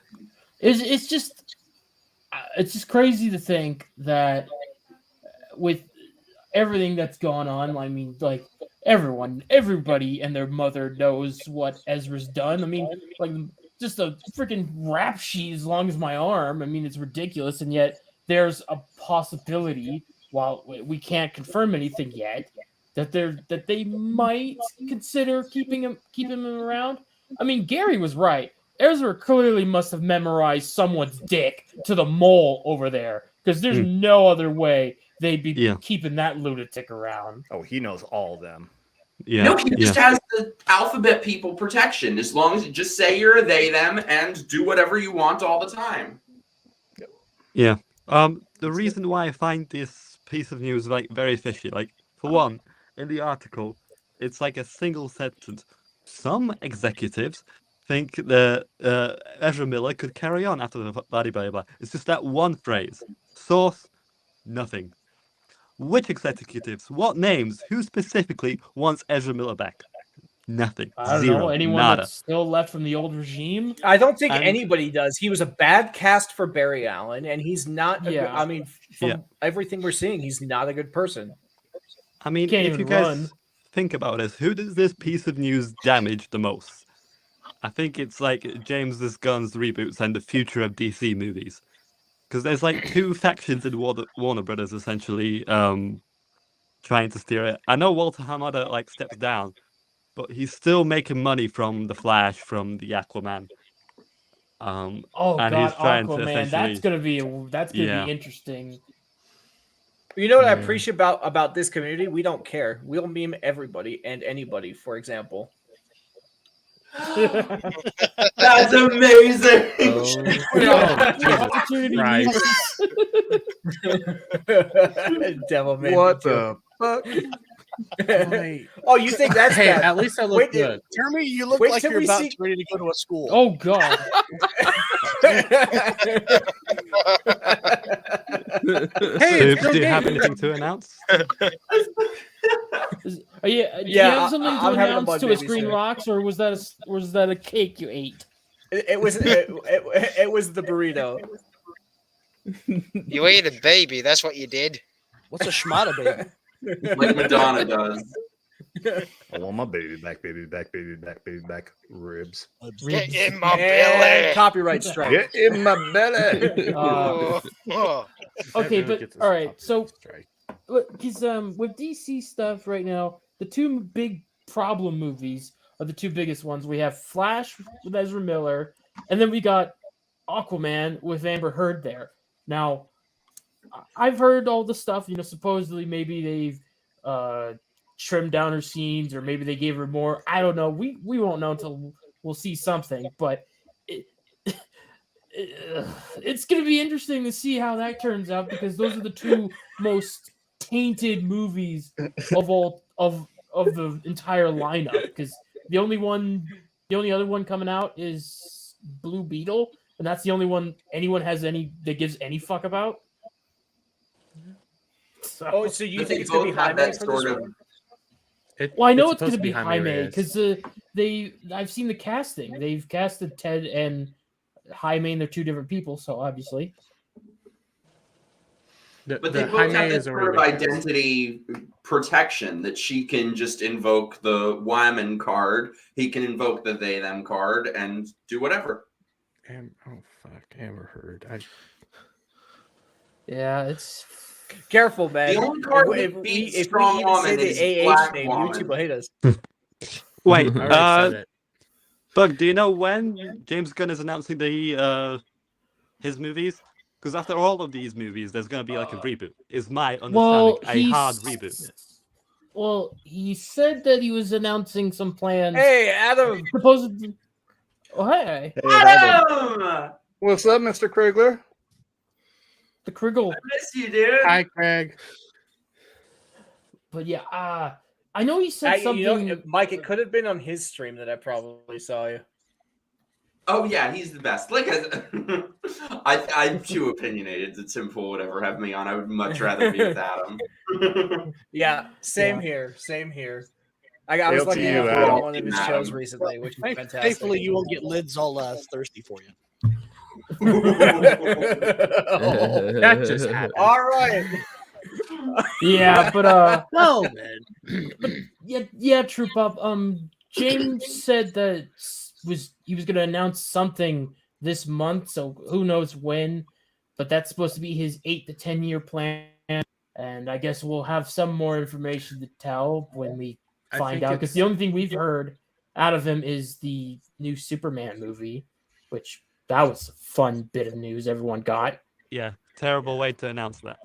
It's just crazy to think that with everything that's gone on, I mean, like everybody and their mother knows what Ezra's done. I mean, like just a freaking rap sheet as long as my arm. I mean, it's ridiculous, and yet there's a possibility, while we can't confirm anything yet, that they might consider keeping him around. I mean, Gary was right. Ezra clearly must have memorized someone's dick to the mole over there, because there's no other way they'd be keeping that lunatic around. Oh, he knows all of them. Yeah. No, he just has the alphabet people protection. As long as you just say you're a they, them, and do whatever you want all the time. Yeah. The reason why I find this piece of news like very fishy, like for one, in the article, it's like a single sentence. Some executives think that Ezra Miller could carry on after the blah, blah, blah. It's just that one phrase. Source, nothing. Which executives? What names? Who specifically wants Ezra Miller back? Nothing. I don't Zero. know. Anyone Nada. that's still left from the old regime? I don't think anybody does. He was a bad cast for Barry Allen, and he's not. I mean, from everything we're seeing, he's not a good person. I mean, if you guys think about this, who does this piece of news damage the most? I think it's like James Gunn's reboots and the future of DC movies. Because there's like two factions in Warner Brothers essentially trying to steer it. I know Walter Hamada like steps down, but he's still making money from The Flash, from the Aquaman. Oh and God, he's trying Aquaman! to essentially... That's gonna be interesting. You know what I appreciate about this community? We don't care. We'll meme everybody and anybody. For example. That's amazing. Devil man. What the fuck? Oh, you think that's bad? At least I look good. Jeremy, you look like you're about ready to go to a school. Oh God. Hey, do you have anything to announce? Do you have something to announce to a Screen Rocks, or was that a cake you ate? It was the burrito. You ate a baby. That's what you did. What's a schmata baby? Like Madonna does. I want my baby back, baby back, baby back, baby back. Ribs. Get in my belly. Copyright strike. Get in my belly. Okay, but all right. So, because with DC stuff right now, the two big problem movies are the two biggest ones. We have Flash with Ezra Miller, and then we got Aquaman with Amber Heard there. Now, I've heard all the stuff. You know, supposedly maybe they've trimmed down her scenes, or maybe they gave her more. I don't know. We won't know until we'll see something. But it's going to be interesting to see how that turns out, because those are the two most tainted movies of all of the entire lineup. Because the only other one coming out is Blue Beetle, and that's the only one anyone that gives any fuck about. So you think it's going to be Jaime for this one? Well, I know it's going to be Jaime because I've seen the casting. They've casted Ted and Jaime, and they're two different people, so obviously. But they both have this sort of identity protection that she can just invoke the Wyman card. He can invoke the they them card and do whatever. Oh fuck, Amber Heard. Yeah, it's Careful, man. The only card If that we beats even Strong say Woman the is AH Black name, Woman. YouTube will hate us. Wait, I already said it. Bug, do you know when James Gunn is announcing the his movies? Because after all of these movies, there's gonna be like a reboot. Is my understanding Well, a hard reboot? Well, he said that he was announcing some plans. Hey, Adam. Supposedly. Oh, hey. Adam! What's up, Mr. Krigler? The Kriggle. I miss you, dude. Hi, Craig. But yeah, I know he said something. You know, Mike, it could have been on his stream that I probably saw you. Oh yeah, he's the best. Like I'm too opinionated that Tim Pool would ever have me on. I would much rather be with Adam. Yeah, same here. Same here. I was Hail to lucky you, enough to go Adam. on one of his shows recently, which was fantastic. Thankfully, you won't get lids all thirsty for you. That just happened. All right. Yeah, but Well, then. but yeah, Troop Up. James said that he was going to announce something this month, so who knows when. But that's supposed to be his 8 to 10 year plan, and I guess we'll have some more information to tell when we find out. Because the only thing we've heard out of him is the new Superman movie, which that was a fun bit of news everyone got. Yeah, terrible way to announce that.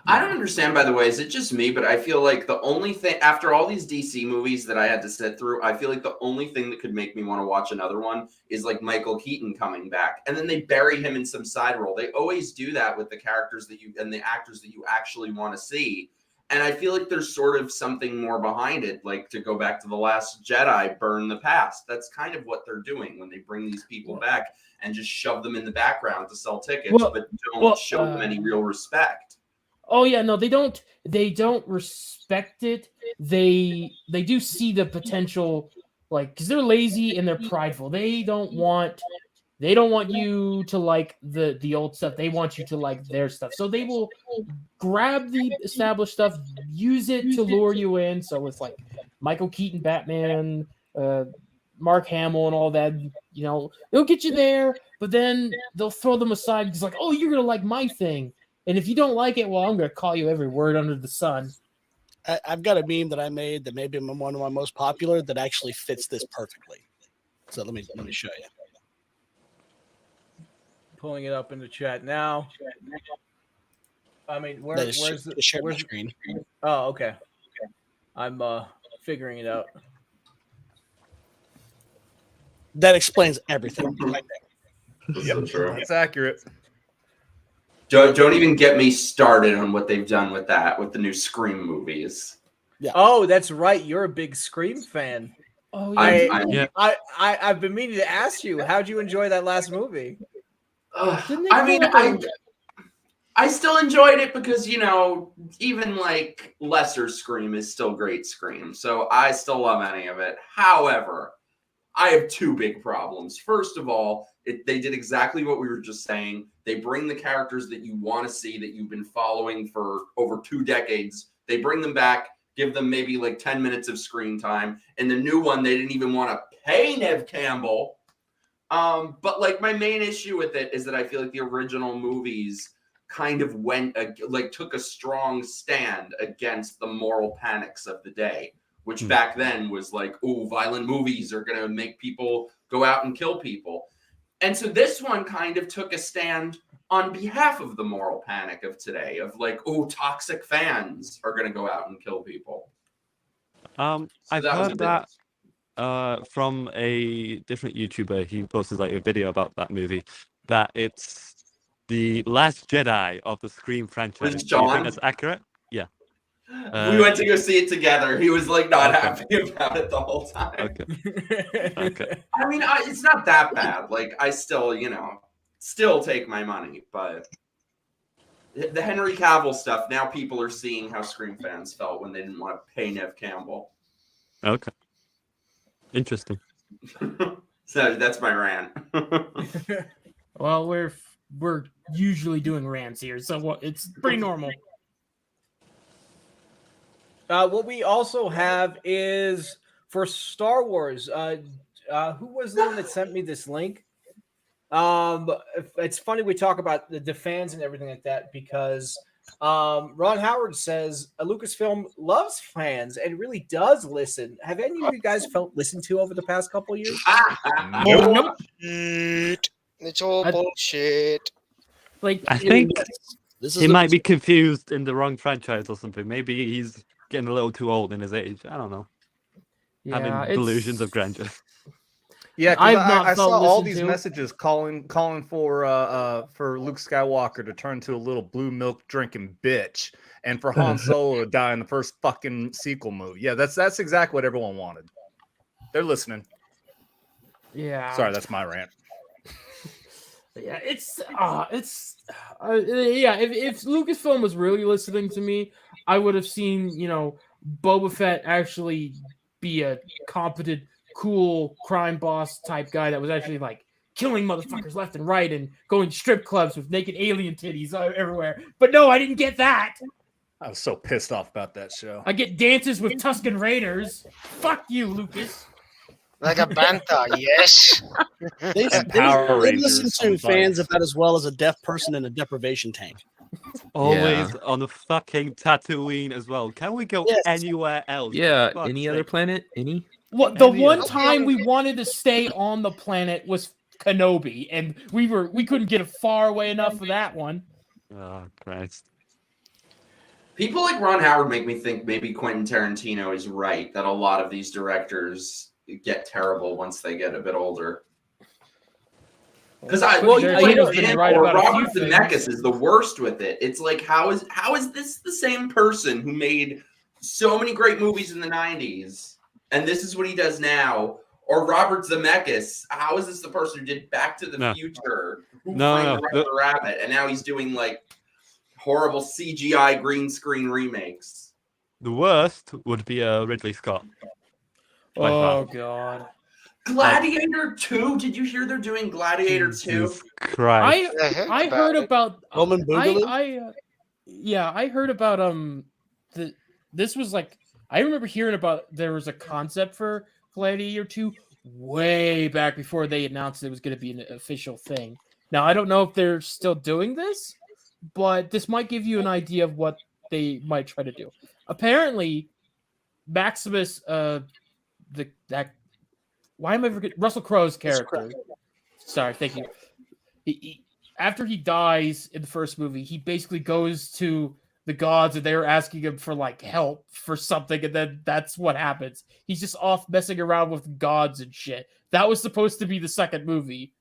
I don't understand, by the way, is it just me? But I feel like the only thing, after all these DC movies that I had to sit through, I feel like the only thing that could make me want to watch another one is like Michael Keaton coming back. And then they bury him in some side role. They always do that with the characters that you and the actors that you actually want to see. And I feel like there's sort of something more behind it, like to go back to The Last Jedi, burn the past. That's kind of what they're doing when they bring these people back and just shove them in the background to sell tickets, but don't show them any real respect. Oh yeah, no, they don't respect it. They do see the potential, like, because they're lazy and they're prideful. They don't want you to like the old stuff. They want you to like their stuff. So they will grab the established stuff, use it to lure you in. So it's like Michael Keaton Batman, Mark Hamill and all that, you know, they'll get you there, but then they'll throw them aside because like, oh, you're gonna like my thing. And if you don't like it, well, I'm going to call you every word under the sun. I've got a meme that I made that maybe one of my most popular that actually fits this perfectly. So let me show you. Pulling it up in the chat now. I mean, where's the screen? Oh, okay. I'm figuring it out. That explains everything. Right there. So true. That's accurate. Don't even get me started on what they've done with that, with the new Scream movies. Yeah. Oh, that's right. You're a big Scream fan. Oh, yeah. I've been meaning to ask you, how'd you enjoy that last movie? I mean, I still enjoyed it because, you know, even like lesser Scream is still great Scream. So I still love any of it. However, I have two big problems. First of all, they did exactly what we were just saying. They bring the characters that you want to see, that you've been following for over 2 decades. They bring them back, give them maybe like 10 minutes of screen time. And the new one, they didn't even want to pay Neve Campbell. But like my main issue with it is that I feel like the original movies kind of took a strong stand against the moral panics of the day, which back then was like, oh, violent movies are going to make people go out and kill people. And so this one kind of took a stand on behalf of the moral panic of today, of like, oh, toxic fans are going to go out and kill people. I've heard that from a different YouTuber. He posted like a video about that movie, that it's the Last Jedi of the Scream franchise. Was Do you John? think that's accurate? Yeah. We went to go see it together. He was like not happy about it the whole time. Okay. I mean, it's not that bad. Like I still, still take my money, but the Henry Cavill stuff, now people are seeing how Scream fans felt when they didn't want to pay Neve Campbell. Okay. Interesting. So that's my rant. Well, we're usually doing rants here, so it's pretty normal. What we also have is for Star Wars. Who was the one that sent me this link? It's funny we talk about the fans and everything like that because Ron Howard says Lucasfilm loves fans and really does listen. Have any of you guys felt listened to over the past couple of years? Nope. It's all bullshit. Like, I think This he might be confused in the wrong franchise or something. Maybe he's getting a little too old in his age. I don't know. Having delusions of grandeur. Yeah, I've because not I saw felt all listened these to. messages calling for Luke Skywalker to turn to a little blue milk drinking bitch, and for Han Solo to die in the first fucking sequel movie. Yeah, that's exactly what everyone wanted. They're listening. Yeah. Sorry, that's my rant. Yeah, if Lucasfilm was really listening to me, I would have seen, Boba Fett actually be a competent, cool crime boss type guy that was actually like killing motherfuckers left and right and going to strip clubs with naked alien titties everywhere. But no, I didn't get that. I was so pissed off about that show. I get dances with Tusken Raiders. Fuck you, Lucas. Like a bantha, yes. They Power listen Rangers to on fans bikes. about as well as a deaf person in a deprivation tank. Always on the fucking Tatooine as well. Can we go anywhere else? Yeah, For any fuck's other sake? planet? Any? What the Any one other- time we wanted to stay on the planet was Kenobi, and we couldn't get far away enough for that one. Oh Christ. People like Ron Howard make me think maybe Quentin Tarantino is right that a lot of these directors get terrible once they get a bit older. Because Tarantino's been right about a few Robert things. Zemeckis is the worst with it. It's like how is this the same person who made so many great movies in the 90s and this is what he does now? Or Robert Zemeckis, how is this the person who did Back to the Future, Who Framed Roger Rabbit, and now he's doing like horrible CGI green screen remakes? The worst would be Ridley Scott. By Oh far. God. Gladiator 2? Did you hear they're doing Gladiator 2? Jesus Christ. I heard about Roman Boogaloo? I heard about this was like I remember hearing about there was a concept for Gladiator 2 way back before they announced it was going to be an official thing. Now I don't know if they're still doing this, but this might give you an idea of what they might try to do. Apparently, Maximus, why am I forgetting Russell Crowe's character? Sorry, thank you. After he dies in the first movie, he basically goes to the gods and they're asking him for like help for something, and then that's what happens. He's just off messing around with gods and shit. That was supposed to be the second movie.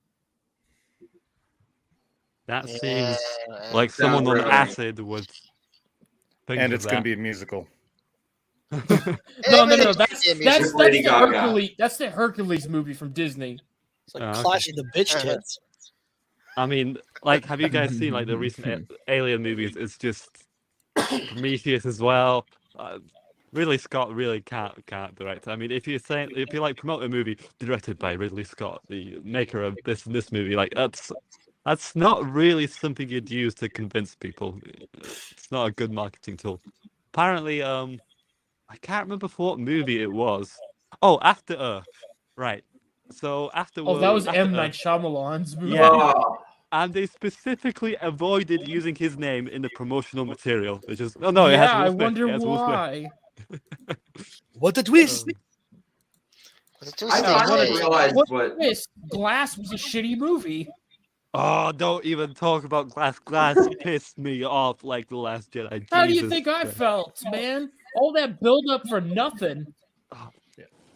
That seems like someone on acid would think And of it's going to that. be a musical. No. That's Lady the Gaga. Hercules. That's the Hercules movie from Disney. It's like okay. Clash of the Bitch Tits. I mean, like, have you guys seen like the recent Alien movies? It's just Prometheus as well. Ridley Scott really can't direct. I mean, if you like promote a movie directed by Ridley Scott, the maker of this movie, like that's not really something you'd use to convince people. It's not a good marketing tool. Apparently, I can't remember for what movie it was. Oh, After Earth, right? So after Oh, that was M. Night Shyamalan's movie. Yeah. And they specifically avoided using his name in the promotional material. Which is it has I Will Smith. wonder It has Will Smith. why. What a twist! I finally realized What what. twist? Glass was a shitty movie. Oh, don't even talk about Glass. Glass pissed me off like The Last Jedi. How do you Jesus think I Christ. felt, man? All that build up for nothing.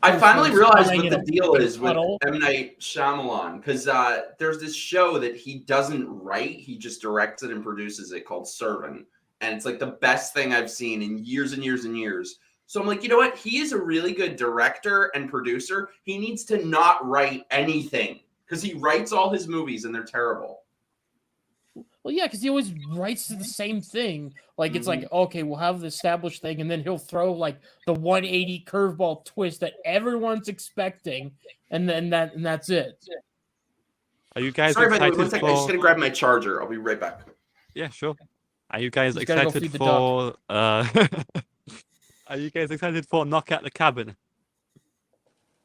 I finally realized what the Hanging deal in a is with puddle. M. Night Shyamalan, because there's this show that he doesn't write, he just directs it and produces it called Servant. And it's like the best thing I've seen in years and years and years. So I'm like, you know what? He is a really good director and producer. He needs to not write anything because he writes all his movies and they're terrible. Well, yeah, because he always writes to the same thing. Like, it's like, okay, we'll have the established thing, and then he'll throw, like, the 180 curveball twist that everyone's expecting, and that's it. Are you guys Sorry, by the way, excited one second. I just for? gotta grab my charger. I'll be right back. Yeah, sure. Are you guys He's gotta go excited feed the for? Are you guys excited for Knock at the Cabin?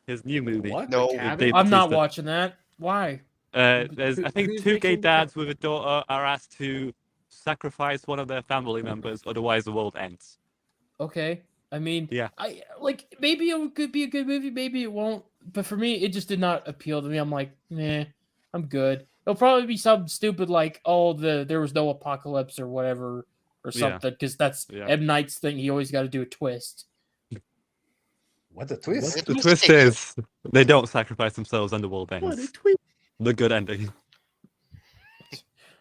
His new movie. What? No. With Dave I'm not Bautista. watching that. Why? There's, I think, two gay dads with a daughter are asked to sacrifice one of their family members, otherwise the world ends. Okay. I mean, Yeah. I like maybe it could be a good movie, maybe it won't. But for me, it just did not appeal to me. I'm like, nah, I'm good. It'll probably be something stupid like, oh, there was no apocalypse or whatever or Yeah. something, because that's Yeah. M. Night's thing. He always got to do a twist. What the twist? The twist is they don't sacrifice themselves and the world ends. The good ending.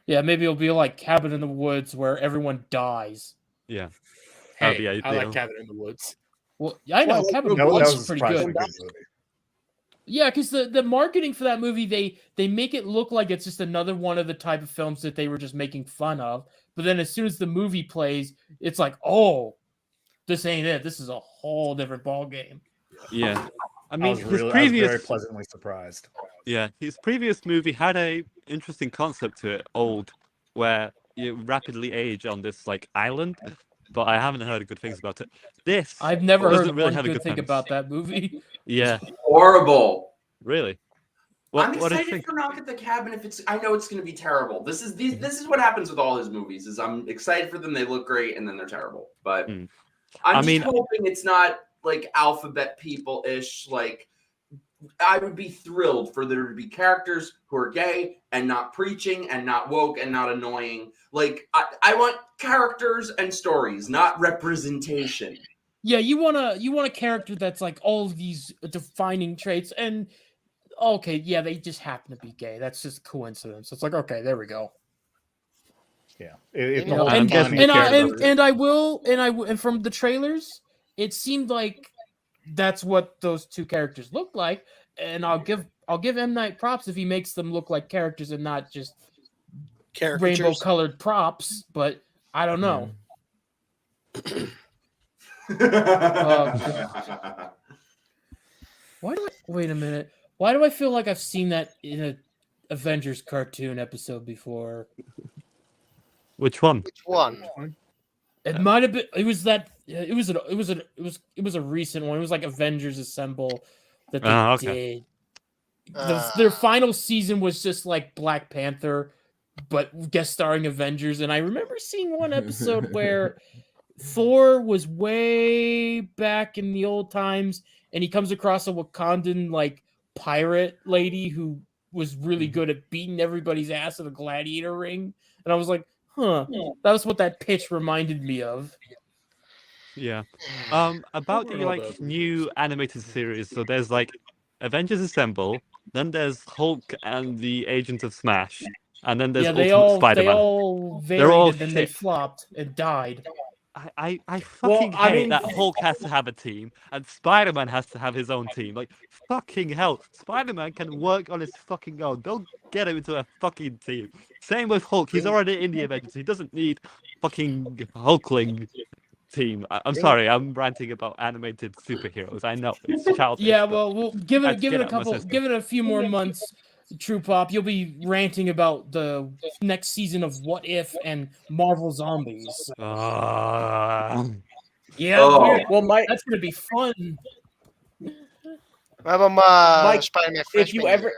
Yeah, maybe it'll be like Cabin in the Woods where everyone dies. Yeah. Hey, That'd be I like ideal. Cabin in the Woods. Well, I know Cabin in the That Woods was is a pretty good. surprisingly good movie. Yeah, because the marketing for that movie, they make it look like it's just another one of the type of films that they were just making fun of. But then as soon as the movie plays, it's like, oh, this ain't it. This is a whole different ball game. Yeah. I I mean, was his very previous pleasantly surprised. yeah, his previous movie had a interesting concept to it, Old, where you rapidly age on this like island, but I haven't heard good things about it. This I've never doesn't heard really one have a good good thing premise. about that movie. Yeah, Horrible. really. I'm What do you excited think? for Knock at the Cabin. If it's, I know it's going to be terrible. This is what happens with all his movies. Is I'm excited for them. They look great, and then they're terrible. But Hmm. I'm I just mean- hoping it's not like alphabet people ish. Like I would be thrilled for there to be characters who are gay and not preaching and not woke and not annoying. Like I want characters and stories, not representation. Yeah, you want a character that's like all of these defining traits, and okay, yeah, they just happen to be gay. That's just coincidence. It's like, okay, there we go. Yeah. If You the know, whole I'm time guessing- you care and from the trailers, it seemed like that's what those two characters look like, and I'll give M. Night props if he makes them look like characters and not just Caricatures. rainbow colored props, but I don't know. Wait a minute. Why do I feel like I've seen that in a Avengers cartoon episode before? Which one? Which one? It might have been. It was that. It was a recent one. It was like Avengers Assemble that they okay. did. Their final season was just like Black Panther, but guest starring Avengers. And I remember seeing one episode where Thor was way back in the old times, and he comes across a Wakandan like pirate lady who was really good at beating everybody's ass at a gladiator ring. And I was like, huh, that was what that pitch reminded me of. Yeah. About the like new animated series, so there's like Avengers Assemble, then there's Hulk and the Agents of Smash, and then there's Ultimate Spider-Man. they all varied, They're all and then they shit. flopped and died. I fucking hate that Hulk has to have a team and Spider-Man has to have his own team. Like, fucking hell. Spider-Man can work on his fucking own. Don't get him into a fucking team. Same with Hulk. He's already in the Avengers. He doesn't need fucking Hulkling team. I'm sorry. I'm ranting about animated superheroes. I know. It's childish. Yeah, but well, we'll give I had to it get a out my couple, system. give it a few more months. True Pop, you'll be ranting about the next season of What If and Marvel Zombies. Yeah, Oh. Well, that's gonna be fun. How about Mike, Spider-Man if you freshman ever, year?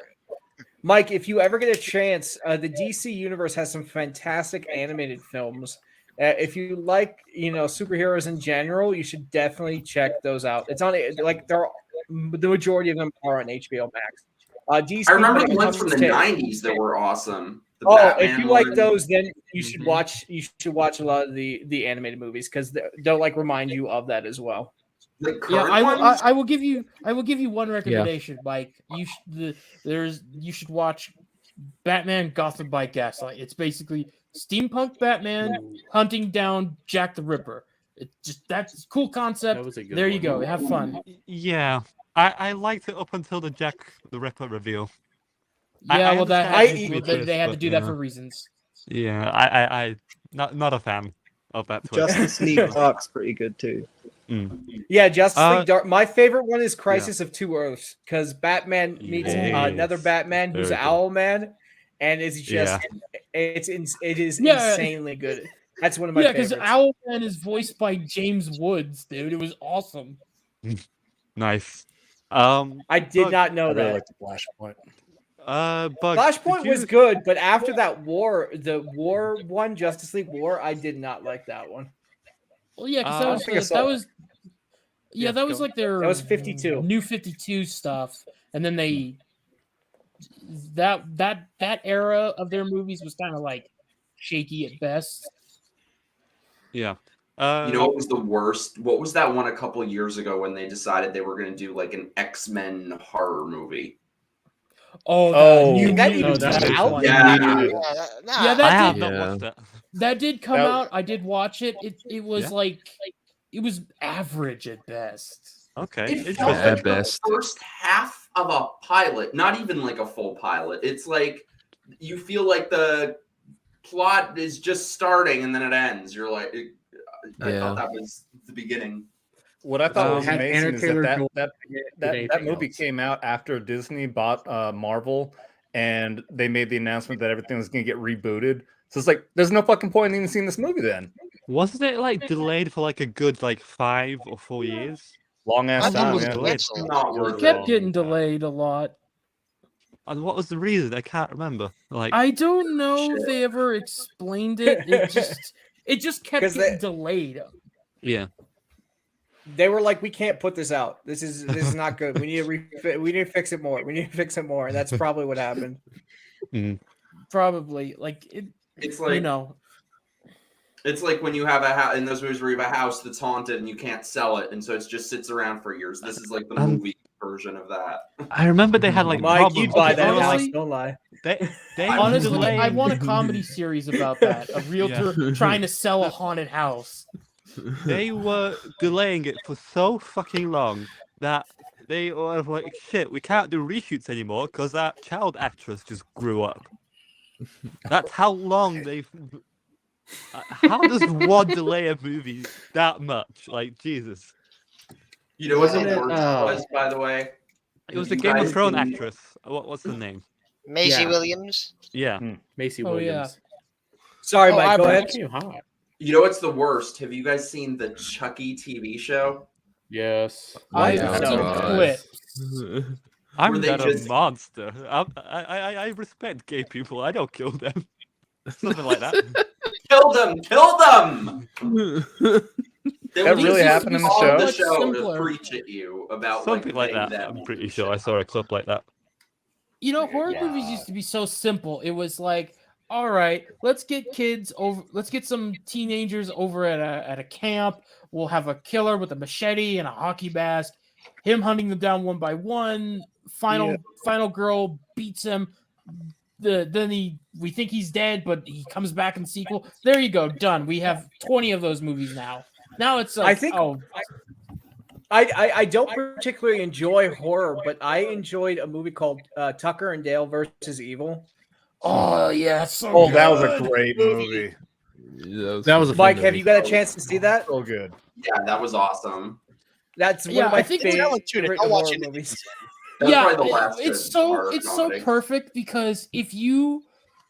Mike, if you ever get a chance, the DC universe has some fantastic animated films. If you like, superheroes in general, you should definitely check those out. It's on like the majority of them are on HBO Max. DC, I remember when the it ones comes from the to- '90s that were awesome. The Oh, Batman if you like one. those, then you should Mhm. watch. You should watch a lot of the animated movies because they'll like remind you of that as well. The Yeah, current ones? I will give you one recommendation, Mike. You should watch Batman Gotham by Gaslight. It's basically steampunk Batman hunting down Jack the Ripper. That's a cool concept. That was a good There you one. go. Have fun. Yeah. I liked it up until the Jack the Ripper reveal. Yeah, I well, that understand had the to, twist, they had to but do that yeah. for reasons. Yeah, I not a fan of that twist. Justice League Dark's pretty good too. Yeah, Justice Uh, League Dark. My favorite one is Crisis of Two Earths because Batman meets Yes. another Batman who's Very an good. Owl Man, and it's just it is Yeah. insanely good. That's one of my Yeah, because favorites. Owlman is voiced by James Woods, dude. It was awesome. Nice. I did but- not know I really that. like the Flashpoint. Bug, Flashpoint did was you- good, but after that the war one, Justice League War, I did not like that one. Well, yeah, because I don't think I saw that that. was Yeah, that was go. like their That was 52. New 52 stuff, and then they that era of their movies was kind of like shaky at best. Yeah. You know what was the worst? What was that one a couple years ago when they decided they were going to do like an X-Men horror movie? Oh, Oh, New that Mutants, even that came was out? one. Yeah. Yeah, I that have did not Yeah. watched that. that did come That- out. I did watch it. It was Yeah. like it was average at best. Okay. It felt At like best. the first half of a pilot, not even like a full pilot. It's like you feel like the plot is just starting and then it ends. You're like, I Yeah. thought that was the beginning. What I thought was Had amazing Anna is Taylor that Joy that did that anything movie else. came out after Disney bought Marvel, and they made the announcement that everything was going to get rebooted. So it's like, there's no fucking point in even seeing this movie then. Wasn't it like delayed for like a good like 5 or 4 years? Long ass I thought it time, was yeah. delayed. It's not worth It kept it. getting delayed a lot. And what was the reason? I can't remember. Like, I don't know if Shit. they ever explained it. It just kept 'Cause getting they- delayed. yeah. They were like, we can't put this out. This is not good. We need to we need to fix it more. We need to fix it more. And that's probably what happened. Probably like it. It's like You know, it's like when you have a house in those movies where you have a house that's haunted and you can't sell it, and so it just sits around for years. This is like the movie version of that. I remember they had like Mike, problems. you'd buy Okay, that house. honestly- Don't lie. They honestly, delayed- I want a comedy series about that. A realtor trying to sell a haunted house. They were delaying it for so fucking long that they were like, shit, we can't do reshoots anymore because that child actress just grew up. That's how long they've. How does one delay a movie that much? Like, Jesus. You know what the Wasn't it, worst was, by the way? It was the You Game of guys Thrones can- actress. What's the name? Maisie Yeah. Williams. Yeah. Macy Oh, yeah. Williams. Sorry, Oh, Mike. Go ahead. Too hot. You know what's the worst? Have you guys seen the Chucky TV show? Yes. I've Yeah, seen God. clips. I'm Were they not a just- monster. I respect gay people. I don't kill them. Something like that. Kill them! Kill them! They That would really use happened in the all show? the Much show simpler. to preach at you about Something like playing that. them I'm on pretty the sure I show. saw a clip like that. You know, horror movies used to be so simple. It was like, all right, let's get kids over. Let's get some teenagers over at a camp. We'll have a killer with a machete and a hockey mask. Him hunting them down one by one. Final girl beats him. We think he's dead, but he comes back in the sequel. There you go, done. We have 20 of those movies now. Now it's like, I think- oh, I don't particularly enjoy horror, but I enjoyed a movie called Tucker and Dale versus Evil. oh yeah, so Oh, that was a good. great movie. That was a fun Mike, movie. have you got a chance to see that? So good. Yeah, that was awesome. That's one Yeah, of my I think it's favorite Alan Tudyk. I'll watch horror it. movies. That's Yeah, probably the last it's good so horror it's comedy. so perfect because if you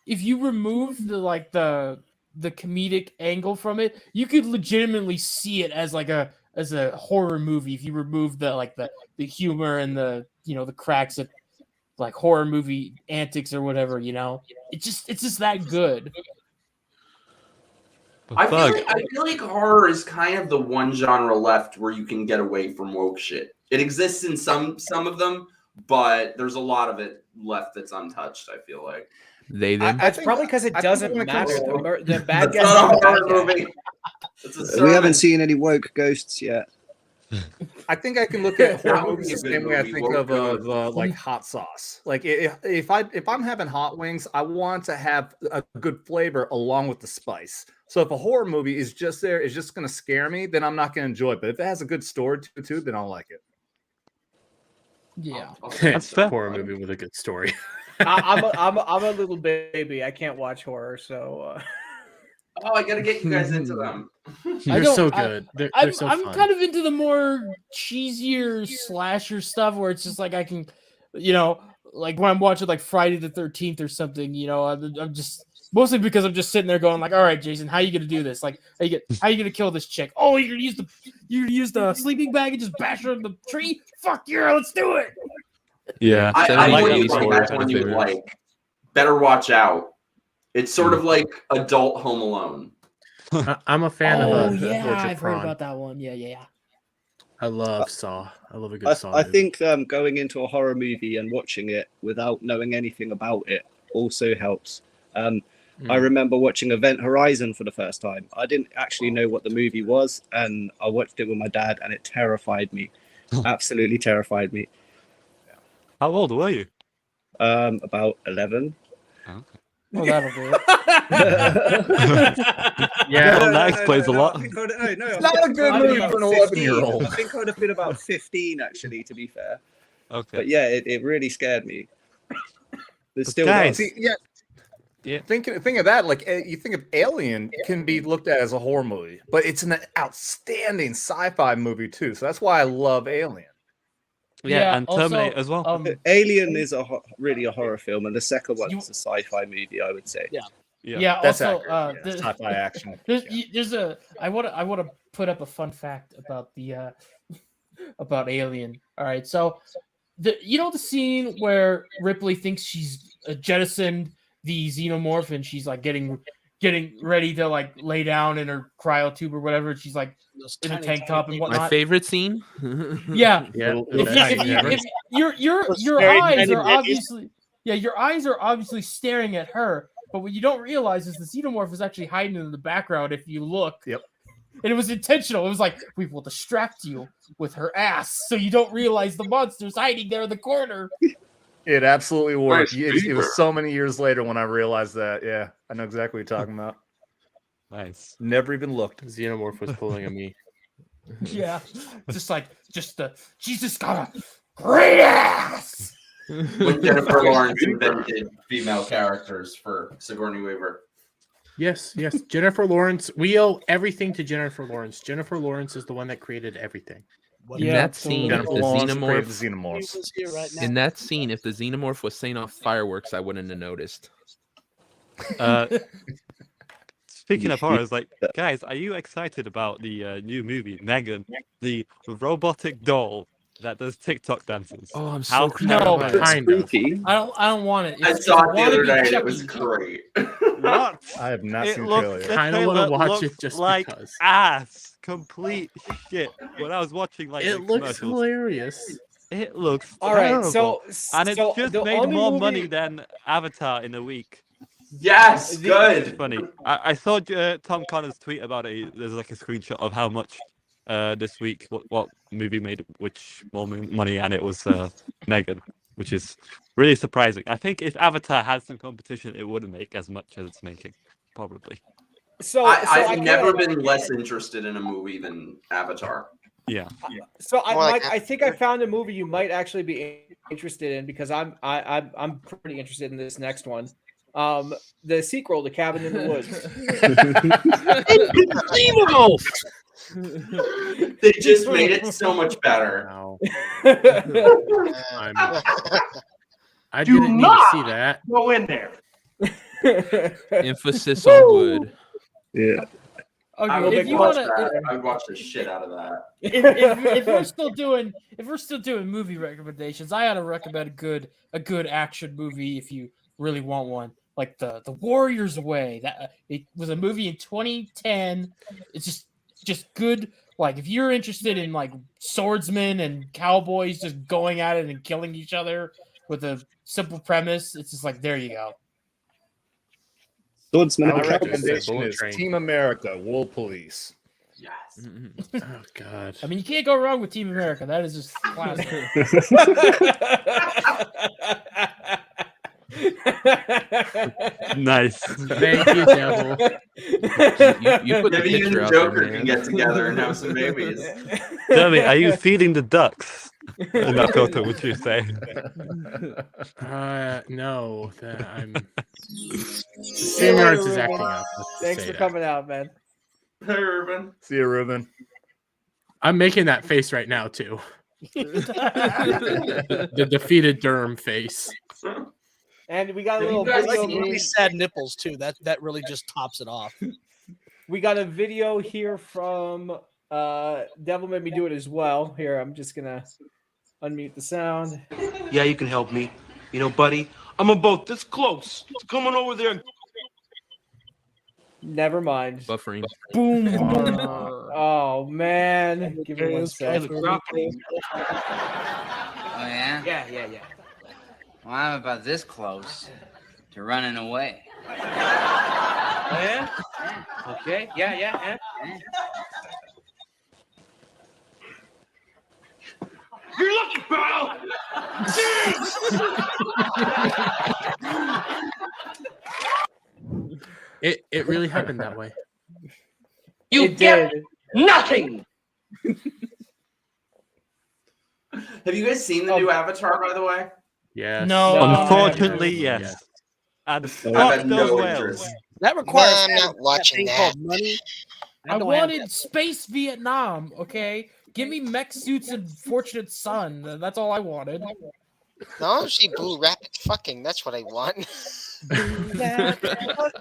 remove the comedic angle from it, you could legitimately see it as a horror movie if you remove the humor and the cracks of like horror movie antics or whatever, it's just that good. I feel like horror is kind of the one genre left where you can get away from woke shit. It exists in some of them, but there's a lot of it left that's untouched, I feel like. They them. That's probably because it doesn't when it matter. comes The bad It's guys not are a the horror bad guy. movie. It's a We sermon. haven't seen any woke ghosts yet. I think I can look at That horror would be movies a the good same way I movie. think Woke of good. like hot sauce. Like if I'm having hot wings, I want to have a good flavor along with the spice. So if a horror movie is just there, is just going to scare me, then I'm not going to enjoy it. But if it has a good story to it too, then I'll like it. Yeah. That's fair. Horror movie with a good story. I'm a little baby. I can't watch horror, so Oh, I gotta get you guys into them. They're don't- so good. They're I'm so I'm fun. kind of into the more cheesier slasher stuff where it's just like I can, like when I'm watching like Friday the 13th or something, I'm just mostly because I'm just sitting there going like, all right, Jason, how you gonna do this? Like, how you gonna kill this chick? Oh, you're gonna use the sleeping bag and just bash her in the tree? Fuck yeah, let's do it. Yeah, I Seventies, like eighties horror that kind one of you favorites. like. Better watch out. It's sort of like adult Home Alone. I'm a fan Oh of yeah, Torture I've heard Prawn. about that one. Yeah. I love Saw. I love a good I, Saw. I movie. think going into a horror movie and watching it without knowing anything about it also helps. I remember watching Event Horizon for the first time. I didn't actually know what the movie was, and I watched it with my dad, and it terrified me. Absolutely terrified me. How old were you? About 11. Okay. Well, that'll do it. Yeah, well, that explains a lot. It's not a good movie for an 11-year-old. I think I would have been about 15, actually, to be fair. Okay. But yeah, it really scared me. It still guys, does. See, yeah. Think of that. Like you think of Alien can be looked at as a horror movie, but it's an outstanding sci-fi movie too. So that's why I love Alien. Yeah, and Terminator as well. Alien is really a horror film, and the second one is a sci-fi movie, I would say. Yeah. That's Also, accurate, sci-fi action. There's a. I want to put up a fun fact about the about Alien. All right, so the scene where Ripley thinks she's jettisoned the xenomorph and she's like getting ready to like lay down in her cryo tube or whatever. She's like in a tank top and whatnot. My favorite scene. Yeah. Yeah. If your eyes are obviously your eyes are obviously staring at her, but what you don't realize is the xenomorph is actually hiding in the background if you look. Yep. And it was intentional. It was like, we will distract you with her ass so you don't realize the monster's hiding there in the corner. It absolutely worked. Nice It was so many years later when I realized that. Yeah, I know exactly what you're talking about. Nice. Never even looked. Xenomorph was pulling at me. Yeah. Jesus got a great ass. When Jennifer Lawrence invented female characters for Sigourney Weaver. Yes. Jennifer Lawrence. We owe everything to Jennifer Lawrence. Jennifer Lawrence is the one that created everything. In that scene, if the xenomorph, was here right now. in that scene, if the xenomorph was setting off fireworks, I wouldn't have noticed. Speaking of horror, like, guys, are you excited about the new movie, Megan, the robotic doll that does TikTok dances? Oh, I'm How so terrible. I don't want it. I saw it the other night. It was great. What? I have not It seen the looked, trailer. the Kinda wanna trailer watch it looked just like because. ass, complete shit. When I was watching, like, It the looks commercials, hilarious. it looks All right, terrible. so And it so just the made only more movie- money than Avatar in a week. Yes, It's good. funny. I saw Tom Connor's tweet about it. There's like a screenshot of how much this week what movie made which more money, and it was Megan, which is really surprising. I think if Avatar had some competition, it wouldn't make as much as it's making, probably. I've never been less interested in a movie than Avatar. Yeah. So Like Mike, I think I found a movie you might actually be interested in because I'm pretty interested in this next one. The sequel to Cabin in the Woods. Unbelievable! They just made it so much better. No. Uh, I Do didn't need not to see that. go in there. Emphasis on wood. Yeah. I Okay, would if you watch want that. to, I would watch the shit out of that. if we're still doing movie recommendations, I ought to recommend a good action movie if you really want one, like the Warrior's Way. That it was a movie in 2010. It's just good. Like if you're interested in like swordsmen and cowboys just going at it and killing each other with a simple premise, it's just like there you go. Swordsman My and Cowboys. recommendation Bullet is Train. Team America, Wool Police. Yes. Oh God. I mean, you can't go wrong with Team America. That is just classic. Nice. Thank you, Devil. You put the Maybe you picture and out Joker there, can man. get together and have some babies. Tell me, are you feeding the ducks in that photo? Would you say? No. I'm. StreamYards is acting up. let's Thanks say for that. coming out, man. Hey, Ruben. See you, Ruben. I'm making that face right now too. The defeated Durham face. And we got a Have little you guys video. seen Really game- sad nipples too. That really just tops it off. We got a video here from Devil Made Me Do It as well. Here, I'm just gonna Unmute the sound. Yeah, you can help me. You know, buddy, I'm about this close to coming over there and Never mind. Buffering. Boom. Oh man. Give me one sec. Oh yeah? Yeah. Well, I'm about this close to running away. Oh, yeah? Okay, yeah. You're lucky, pal! It really happened that way. You It get did. nothing! Have you guys seen the new Avatar, by the way? Yes. No. Unfortunately, yes. And I've fuck had those no whales. interest. That requires I'm not watching thing that. called money. I don't have wanted space Vietnam, okay? Give me mech suits and Fortunate Son. That's all I wanted. No, I want to see Blue Rapid fucking. That's what I want.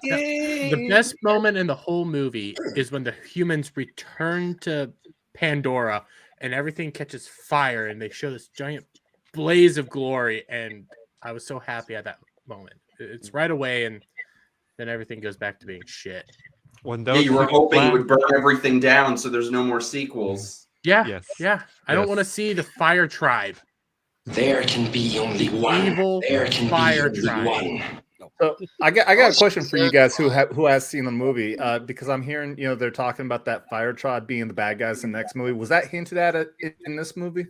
The best moment in the whole movie is when the humans return to Pandora and everything catches fire and they show this giant blaze of glory, and I was so happy at that moment. It's right away, and then everything goes back to being shit. When Yeah, those you were people hoping it plan- would burn everything down so there's no more sequels. Yeah, Yes. yeah. I don't Yes. want to see the Fire Tribe. There can be only The one. evil There can Fire be Tribe. only one. So I got a question for you guys who has seen the movie, because I'm hearing they're talking about that Fire Tribe being the bad guys in the next movie. Was that hinted at in this movie?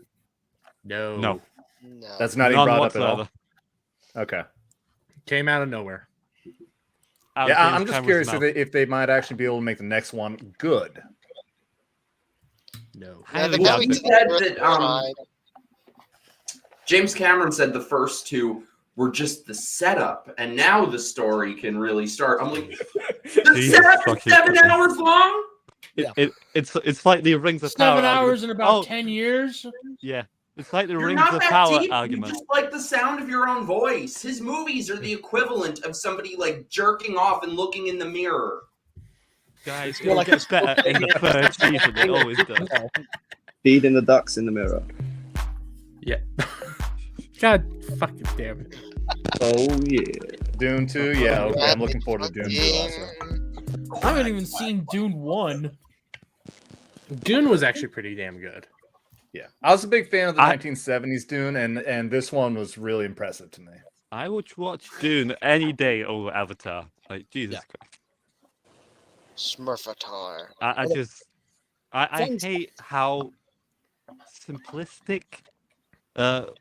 No. No. No. That's not even None brought up at all. whatsoever. Okay. Came out of nowhere. Out Yeah, of I'm James just Cameron's curious mouth. if they might actually be able to make the next one good. No. Yeah, Highly the doubt guy it. said that, James Cameron said the first two were just the setup, and now the story can really start. I'm like, the Jesus setup is fucking 7 Christ. hours long? It's like the Rings of Power 7 hours argument. in about Oh, 10 years. yeah. It's like the You're Rings not of that Power deep. You argument. just like the sound of your own voice. His movies are the equivalent of somebody like jerking off and looking in the mirror. Guys, You're it'll like get better in the third season. It always does. Feeding the ducks in the mirror. Yeah. God fucking damn it. Oh yeah. Dune 2, yeah, okay. I'm looking forward to Dune 2 also. I haven't even seen Dune 1. Dune was actually pretty damn good. Yeah, I was a big fan of the 1970s Dune, and this one was really impressive to me. I would watch Dune any day over Avatar. Like Jesus Christ. Smurfatar. I hate how simplistic the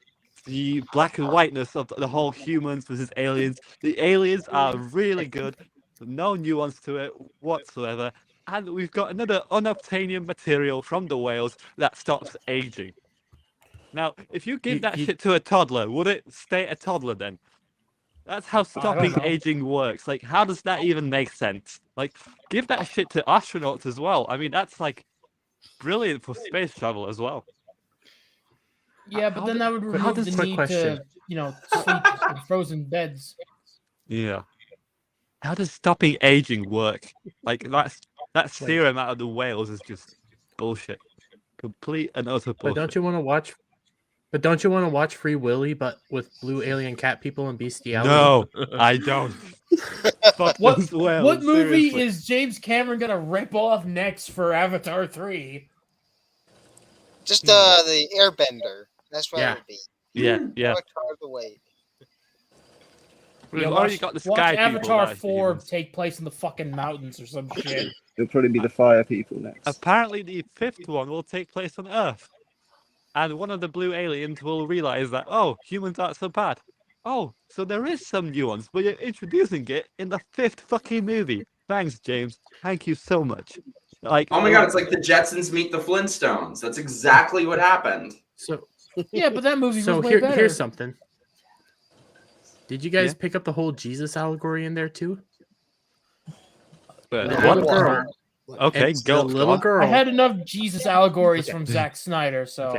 black and whiteness of the whole humans versus aliens. The aliens are really good, no nuance to it whatsoever, and we've got another unobtainium material from the whales that stops aging. Now, if you give that shit to a toddler, would it stay a toddler then? That's how stopping aging works. Like, how does that even make sense? Like, give that shit to astronauts as well. I mean, that's like brilliant for space travel as well. Yeah, but then that would remove the quick need question. to, sleep in frozen beds. Yeah. How does stopping aging work? Like, that serum out of the whales is just bullshit. Complete and utter bullshit. But don't you want to watch Free Willy, but with blue alien cat people and bestiality? No, I don't. Fuck those whales, What movie seriously. is James Cameron gonna rip off next for Avatar 3? Just the Airbender. That's what Yeah. it would be. Yeah. Avatar the way. We've Yeah, already watch- got the watch sky people. Avatar that are 4 humans. take place in the fucking mountains or some shit. It'll probably be the fire people next. Apparently, the fifth one will take place on Earth. And one of the blue aliens will realize that, oh, humans aren't so bad. Oh, so there is some nuance, but you're introducing it in the fifth fucking movie. Thanks, James. Thank you so much. Like, Oh my god, it's like the Jetsons meet the Flintstones. That's exactly what happened. So Yeah, but that movie So was way better. here's something. Did you guys pick up the whole Jesus allegory in there too? But The what? little girl. Okay, It's go. the little girl. I had enough Jesus allegories from Zack Snyder, so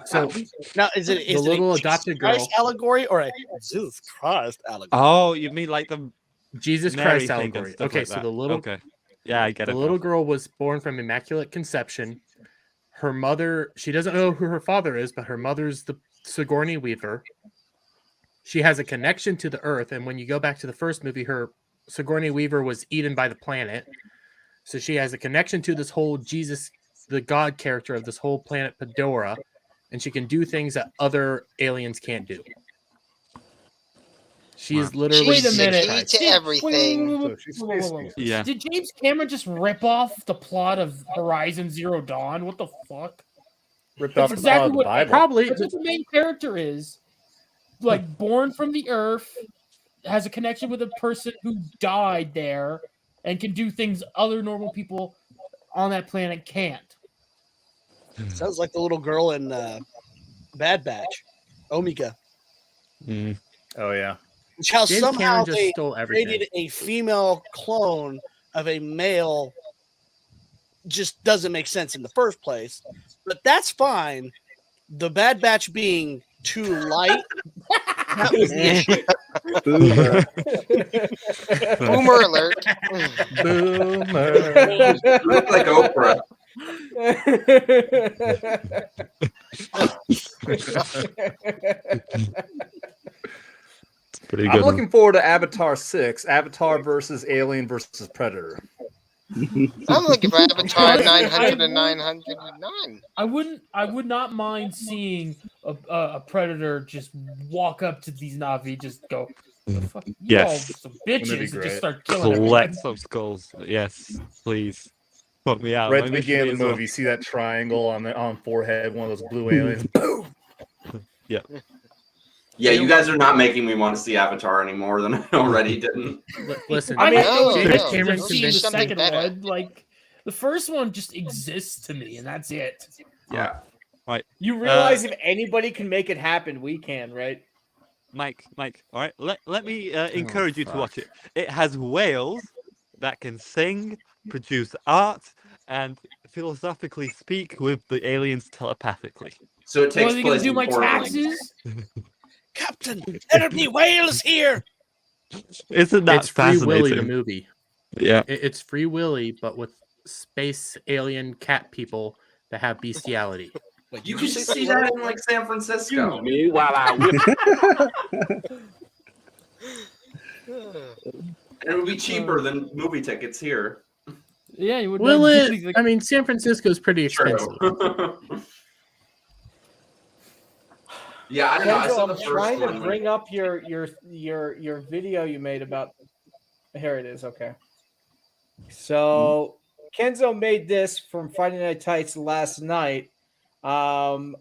So Now, is it the little adopted girl, Christ allegory or a Jesus Christ allegory? Oh, you mean like the Jesus Mary Christ thing and allegory. stuff Okay, like so that. the little Okay. Yeah, I get the it. little girl was born from immaculate conception. her mother, she doesn't know who her father is, but her mother's the Sigourney Weaver. She has a connection to the Earth, and when you go back to the first movie, her Sigourney Weaver was eaten by the planet. So she has a connection to this whole Jesus, the God character of this whole planet Pandora, and she can do things that other aliens can't do. She is literally Wait a She's the minute. key to Wait, everything. So she's space species. Yeah. Did James Cameron just rip off the plot of Horizon Zero Dawn? What the fuck? Ripped That's off exactly the what Bible. Probably. That's what the main character is. Like born from the Earth, has a connection with a person who died there, and can do things other normal people on that planet can't. Sounds like the little girl in Bad Batch, Omega. Mm. Oh yeah. Which how James somehow Cameron just they stole everything. created a female clone of a male just doesn't make sense in the first place. But that's fine. The Bad Batch being too light, that was the issue. Boomer. Boomer alert. Boomer. You look like Oprah. Pretty I'm good. looking forward to Avatar 6, Avatar versus Alien versus Predator. I'm looking for Avatar 900 and 909. I would not mind seeing a predator just walk up to these Na'vi, just go, "The fuck, you Yes. all some Wouldn't it be bitches," and great? just start killing Collect everyone. some skulls. Yes, please. Put me out. Right My at the beginning of mission the is movie, you see that triangle on forehead, one of those blue aliens. Boom. Yeah, you guys are not making me want to see Avatar any more than I already didn't. Listen, I mean, No, James no, Cameron go see convinced the something second better. one. Like the first one just exists to me, and that's it. Yeah. You realize if anybody can make it happen, we can, right? Mike, all right, let me encourage you to watch it. It has whales that can sing, produce art, and philosophically speak with the aliens telepathically. So it What takes are they gonna place do? in My Portland. taxes? Captain, there be whales here. Isn't that it's Free Willy, fascinating? the movie. Yeah. It's Free Willy, but with space alien cat people that have bestiality. Wait, You did can say see that? that in like San Francisco. Me while I whip. And it would be cheaper than movie tickets here. Yeah, you would. Will not- it? I mean, San Francisco is pretty expensive. True. Yeah, I don't know. I Kenzo, saw the I'm first trying to one. bring up your video you made about. Here it is. Okay. So Kenzo made this from Friday Night Tights last night. Oh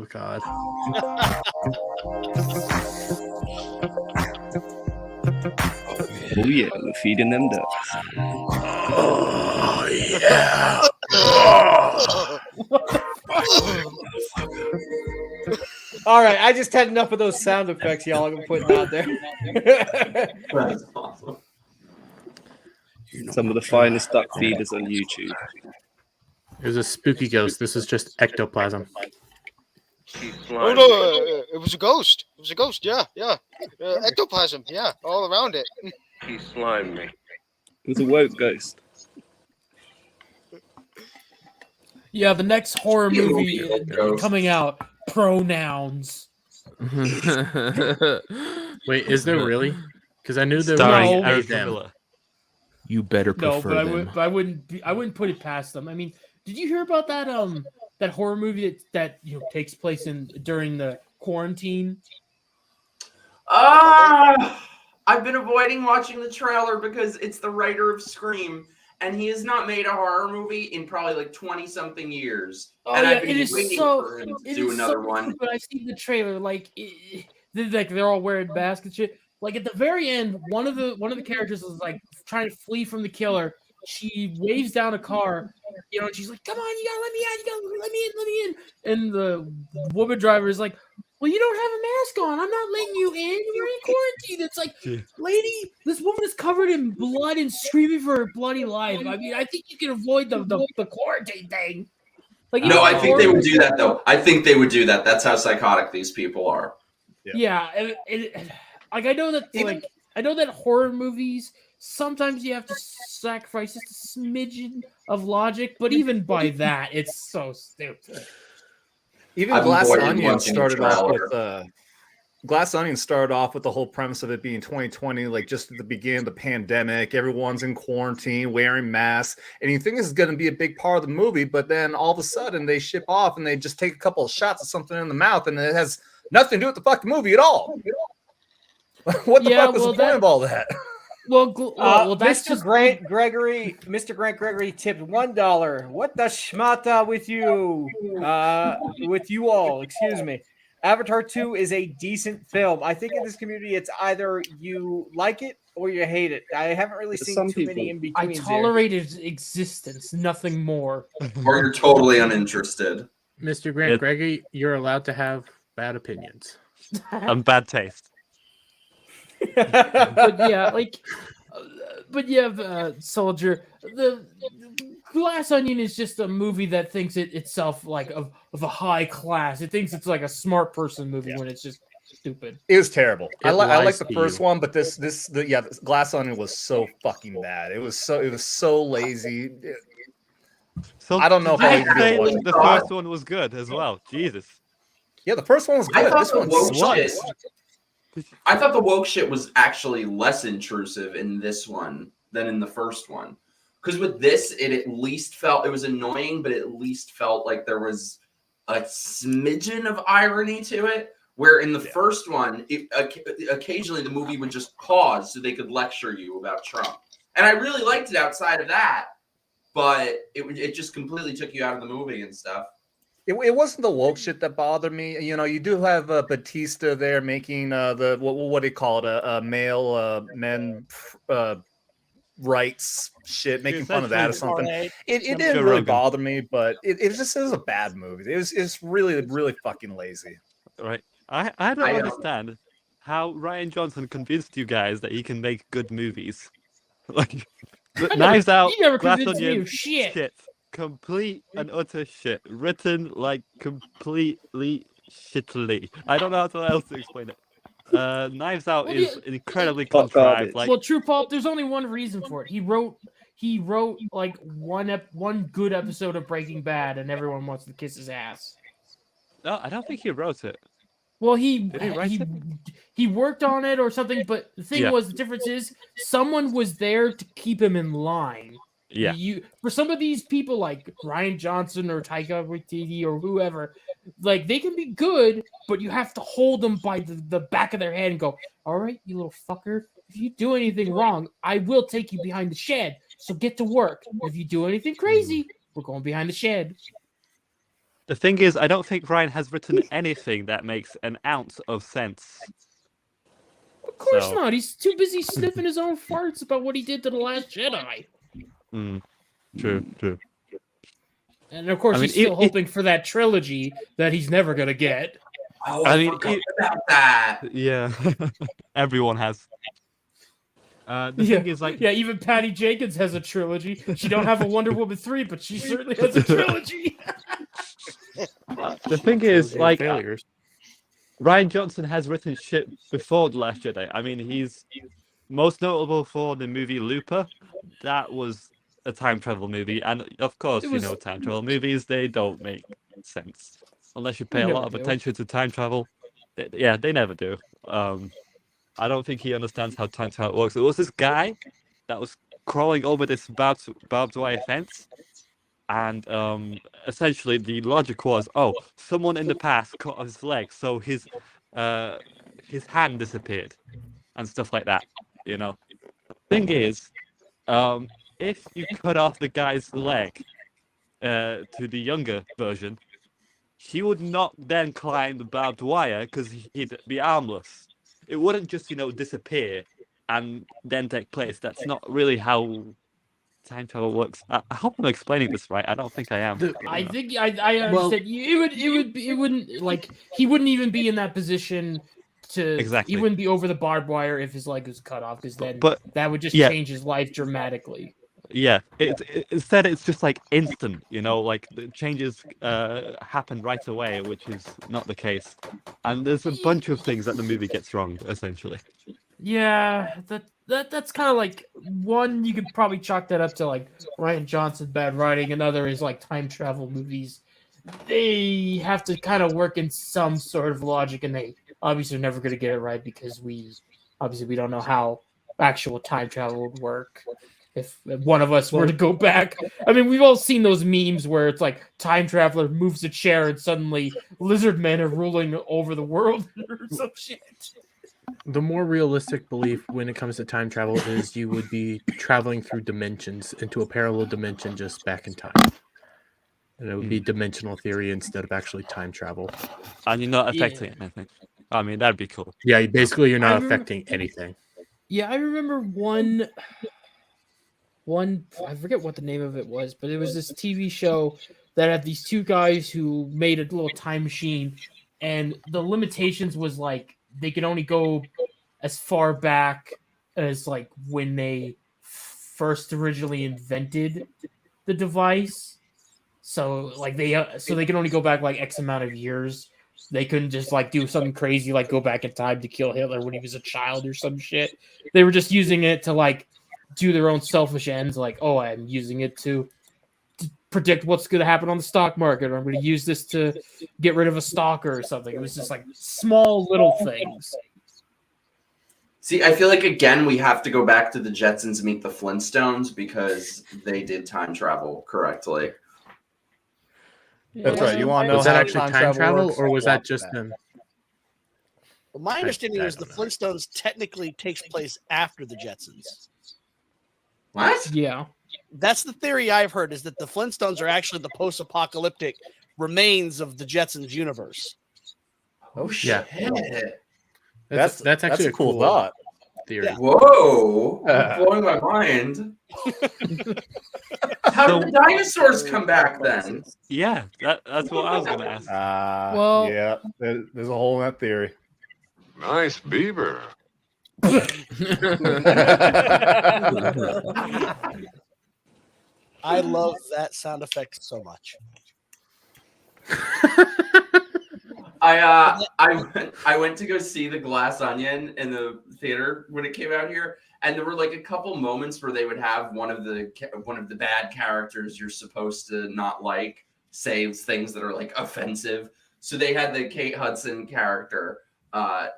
God. Oh yeah, we're feeding them ducks. Oh yeah. All right, I just had enough of those sound effects y'all are putting out there. That's awesome. Some of the finest duck feeders on YouTube. It was a spooky ghost. This is just ectoplasm. Oh no, it was a ghost. It was a ghost. Yeah. Ectoplasm. Yeah, all around it. He slimed me. It was a woke ghost. Yeah, the next horror You movie little ghost. coming out. Pronouns. Wait, is there really? Because I knew there Starring was Eric them. Miller. You better No, prefer but them. I wouldn't put it past them. I mean, did you hear about that that horror movie that takes place during the quarantine? I've been avoiding watching the trailer because it's the writer of Scream, and he has not made a horror movie in probably like 20-something years. Oh and yeah, I've been it is waiting so. for him to It do is another so one. stupid. I've seen the trailer. Like, they're all wearing masks and shit. Like at the very end, one of the characters is like trying to flee from the killer. She waves down a car, and she's like, "Come on, you gotta let me out! You gotta let me in! And the woman driver is like, "Well, you don't have a mask on. I'm not letting you in. You're in quarantine." It's like, lady, this woman is covered in blood and screaming for her bloody life. I mean, I think you can avoid the quarantine thing. Like, No, I think they would do that though. I think they would do that. That's how psychotic these people are. Yeah, like I know that horror movies sometimes you have to sacrifice just a smidgen of logic, but even by that, it's so stupid. Even I've Glass avoided Onion watching the started off trailer. with Glass Onion started off with the whole premise of it being 2020, like just at the beginning of the pandemic. Everyone's in quarantine, wearing masks, and you think this is going to be a big part of the movie, but then all of a sudden they ship off and they just take a couple of shots of something in the mouth, and it has nothing to do with the fucking movie at all. What the fuck was the point of all that? Well, that's Mr. Grant Gregory tipped $1. What the schmata with you? With you all, excuse me. Avatar 2 is a decent film. I think in this community, it's either you like it or you hate it. I haven't really seen Some too many people- in I between. tolerate its existence, nothing more. Or you're totally uninterested. Mr. Grant It- Gregory, you're allowed to have bad opinions. And bad taste. But yeah, Soldier. The Glass Onion is just a movie that thinks itself like of a high class. It thinks it's like a smart person movie when it's just stupid. It was terrible. I like lies the to first you. one, but this Glass Onion was so fucking bad. It was so lazy. So I don't know if I'll even be able to watch it. the first one was good as well. Jesus. Yeah, the first one was I good. thought This the one woke shit. sucks. I thought the woke shit was actually less intrusive in this one than in the first one. Because with this, it at least felt it was annoying, but it at least felt like there was a smidgen of irony to it. Where in the first one, occasionally the movie would just pause so they could lecture you about Trump, and I really liked it outside of that. But it just completely took you out of the movie and stuff. It wasn't the woke shit that bothered me. You know, you do have Batista there making the what do you call it, a male men rights shit, making fun of that or something. It didn't really bother me, but it was a bad movie. It's really fucking lazy. Right. I don't understand how Rian Johnson convinced you guys that he can make good movies. Like Knives Out, You never Glass convinced me Onion, of shit. complete and utter shit. Written like completely shittily. I don't know how else to explain it. Knives Out is incredibly contrived. Like, well, True Pulp, there's only one reason for it. He wrote like one good episode of Breaking Bad, and everyone wants to kiss his ass. no, I don't think he wrote it. Well, Did he write it? he worked on it or something, but the thing was, the difference is someone was there to keep him in line. Yeah. For some of these people like Rian Johnson or Taika Waititi or whoever, like they can be good, but you have to hold them by the back of their head and go, all right, you little fucker, if you do anything wrong, I will take you behind the shed. So get to work. If you do anything crazy, we're going behind the shed. The thing is, I don't think Ryan has written anything that makes an ounce of sense. Of course not. He's too busy sniffing his own farts about what he did to The Last Jedi. True. And of course, I mean, he's still hoping for that trilogy that he's never going to get. Oh, I mean, forgot about that. Yeah, everyone has. The thing is, like, Yeah, even Patty Jenkins has a trilogy. She don't have a Wonder Woman 3, but she certainly has a trilogy. the thing is, like, failures. Rian Johnson has written shit before The Last Jedi. I mean, he's most notable for the movie Looper. That was a time travel movie, and of course, you know, time travel movies, they don't make sense unless you pay a lot of attention to time travel. They never do. I don't think he understands how time travel works. There was this guy that was crawling over this barbed wire fence, and essentially the logic was, oh, someone in the past cut off his leg, so his hand disappeared, and stuff like that. You know, thing is, if you cut off the guy's leg to the younger version, he would not then climb the barbed wire because he'd be armless. It wouldn't just, disappear and then take place. That's not really how time travel works. I hope I'm explaining this right. I don't think I am. I think I understand. It wouldn't like he wouldn't even be in that position to. Exactly. He wouldn't be over the barbed wire if his leg was cut off, because then that would just yeah. change his life dramatically. Yeah, instead it's just like instant, like the changes happen right away, which is not the case. And there's a bunch of things that the movie gets wrong, essentially. Yeah, that's kind of like one you could probably chalk that up to like Ryan Johnson bad writing. Another is like time travel movies. They have to kind of work in some sort of logic, and they obviously are never going to get it right because we don't know how actual time travel would work. If one of us were to go back, I mean, we've all seen those memes where it's like time traveler moves a chair and suddenly lizard men are ruling over the world or some shit. The more realistic belief when it comes to time travel is you would be traveling through dimensions into a parallel dimension just back in time. And it would be dimensional theory instead of actually time travel. And you're not affecting anything. I mean, that'd be cool. Yeah, basically you're not affecting anything. Yeah, I remember one. I forget what the name of it was, but it was this TV show that had these two guys who made a little time machine, and the limitations was like they could only go as far back as like when they first originally invented the device. So like they could only go back like X amount of years. They couldn't just like do something crazy like go back in time to kill Hitler when he was a child or some shit. They were just using it to like do their own selfish ends, like, oh, I'm using it to predict what's going to happen on the stock market, or I'm going to use this to get rid of a stalker or something. It was just like small little things. See, I feel like again we have to go back to the Jetsons meet the Flintstones because they did time travel correctly. That's right. You want to know was that how actually time travel works? or was that Watch just them? Well, my understanding I is the don't know. Flintstones technically takes place after the Jetsons. What? Yeah. That's the theory I've heard, is that the Flintstones are actually the post-apocalyptic remains of the Jetsons universe. Oh Yeah. shit! That's actually a cool thought. theory. Whoa! You're blowing my mind. How did the dinosaurs come back then? Yeah, that's what I was going to ask. Well- yeah, there's a hole in that theory. Nice beaver. I love that sound effect so much. I went to go see The Glass Onion in the theater when it came out here, and there were like a couple moments where they would have one of the bad characters you're supposed to not like say things that are like offensive. So they had the Kate Hudson character.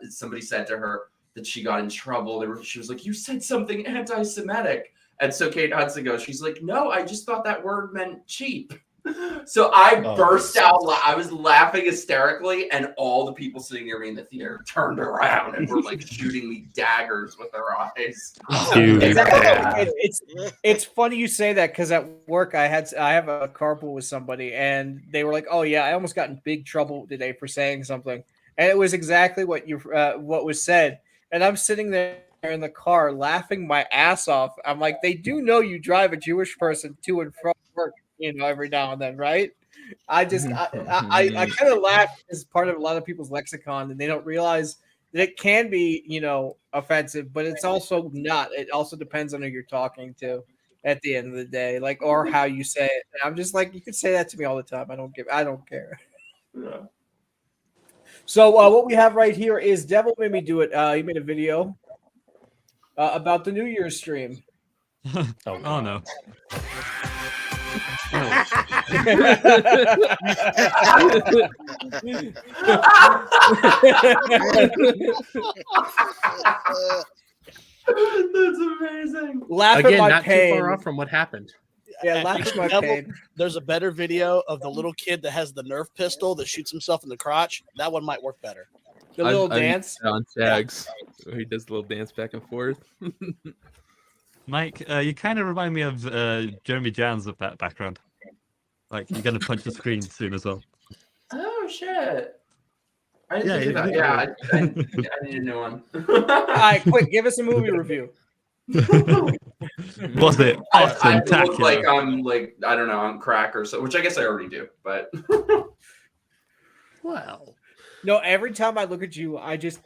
Somebody said to her that she got in trouble. She was like, "You said something anti-Semitic," and so Kate Hudson goes, "She's like, no, I just thought that word meant cheap." So I burst out. I was laughing hysterically, and all the people sitting near me in the theater turned around and were like shooting me daggers with their eyes. It's funny you say that because at work I have a carpool with somebody, and they were like, "Oh yeah, I almost got in big trouble today for saying something," and it was exactly what was said. And I'm sitting there in the car laughing my ass off. I'm like, they do know you drive a Jewish person to and from work, every now and then, right? I kind of laugh as part of a lot of people's lexicon, and they don't realize that it can be, offensive, but it's also not. It also depends on who you're talking to at the end of the day, like, or how you say it. And I'm just like, you could say that to me all the time. I don't care. Yeah. So what we have right here is Devil Made Me Do It. He made a video about the New Year's stream. Oh no. That's amazing. Laugh Again, at my not pain. too far off from what happened. Yeah, laugh at my pain. There's a better video of the little kid that has the Nerf pistol that shoots himself in the crotch. That one might work better. The little I've dance. on Tags, where he does the little dance back and forth. Mike, you kind of remind me of Jeremy Jans with that background. Like, you're going to punch the screen soon as well. Oh shit! I didn't Yeah, think of yeah, that. Yeah, I need a new one. All right, quick, give us a movie review. Was it I awesome? look like I'm I don't know, on crack or so, which I guess I already do, but Well, No, every time I look at you, I just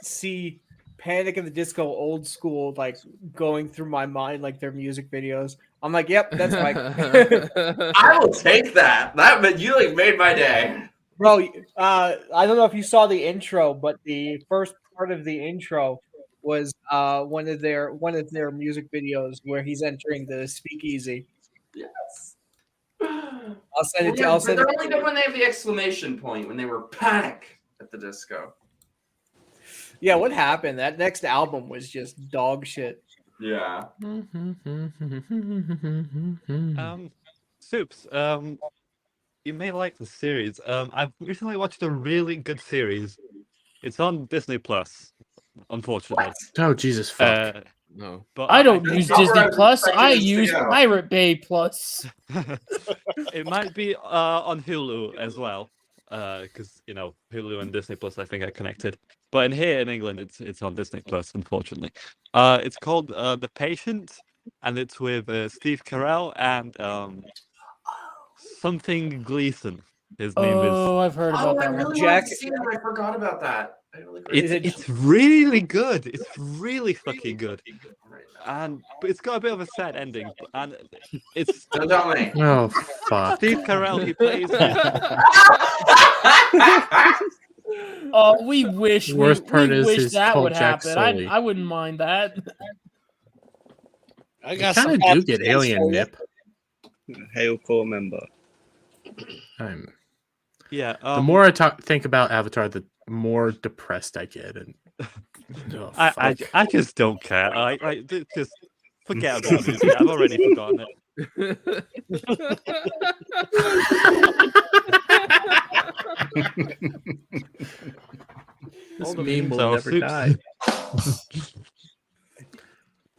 see Panic at the Disco old school, like going through my mind, like their music videos. I'm like, yep, that's Mike. I will take that. But you made my day. Bro, I don't know if you saw the intro, but the first part of the intro was one of their music videos where he's entering the speakeasy. Yes. I'll send it to. Yeah, I'll but send they're it. only good when they have the exclamation point when they were panic at the disco. Yeah, what happened? That next album was just dog shit. Yeah. Soups. You may like the series. I've recently watched a really good series. It's on Disney Plus, unfortunately. Oh Jesus fuck! No. But I don't That's use not where Disney I was Plus. expecting I this to use go. Pirate Bay Plus. it might be on Hulu as well, because Hulu and Disney Plus I think are connected. But here in England, it's on Disney Plus, unfortunately. It's called The Patient, and it's with Steve Carell and something Gleason. His name is. Oh, I've heard about Oh, I that really one. wanted to see it, and I forgot about that. I really It's really good. It's really fucking good. But it's got a bit of a sad ending. And it's Don't tell me. Oh fuck! Steve Carell. He plays. We wish. The worst part we is wish his that called would Jack happen. Sully. I wouldn't mind that. I I got kind some. of do get alien nip. Hail core member. Yeah. The more I think about Avatar, the more depressed I get, and I just don't care. Just forget about it. I've already forgotten it. This All the meme will memes are never die.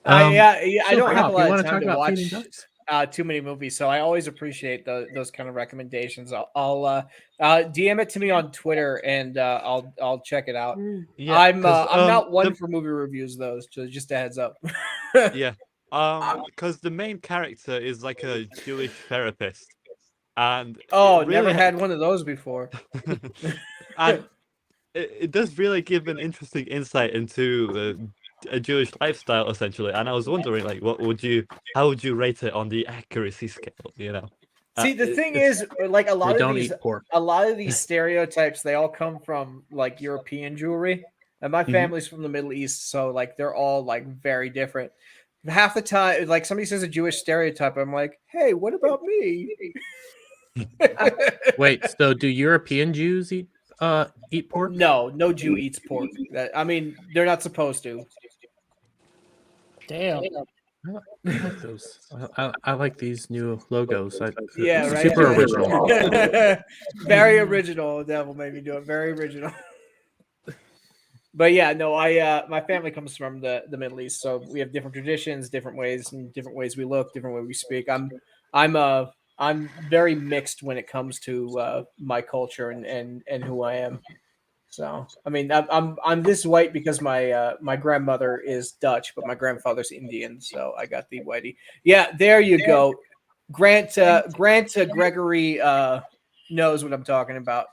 I so don't have a Rob, you lot wanna of time talk to about watch Feeding Ducks? too many movies, so I always appreciate those kind of recommendations. I'll DM it to me on Twitter, and I'll check it out. Yeah, I'm 'cause, not one for movie reviews though, so just a heads up. Yeah. Because the main character is like a Jewish therapist, and Oh, it never really had one of those before. and it does really give an interesting insight into a Jewish lifestyle, essentially. And I was wondering, like, how would you rate it on the accuracy scale? See, the thing is, like a lot of these stereotypes, they all come from like European jewelry, and my Mhm. family's from the Middle East, so like they're all like very different. Half the time, like somebody says a Jewish stereotype, I'm like, hey, what about me? Wait, so do European Jews eat pork? No Jew eats pork. I mean, they're not supposed to. Damn. I like those. I like these new logos. Yeah, right. Super original. Very original. The devil made me do it. Very original. But yeah, no, my family comes from the Middle East, so we have different traditions, different ways we look, different way we speak. I'm very mixed when it comes to my culture and who I am. So I mean, I'm this white because my grandmother is Dutch, but my grandfather's Indian, so I got the whitey. Yeah, there you go. Grant Gregory knows what I'm talking about.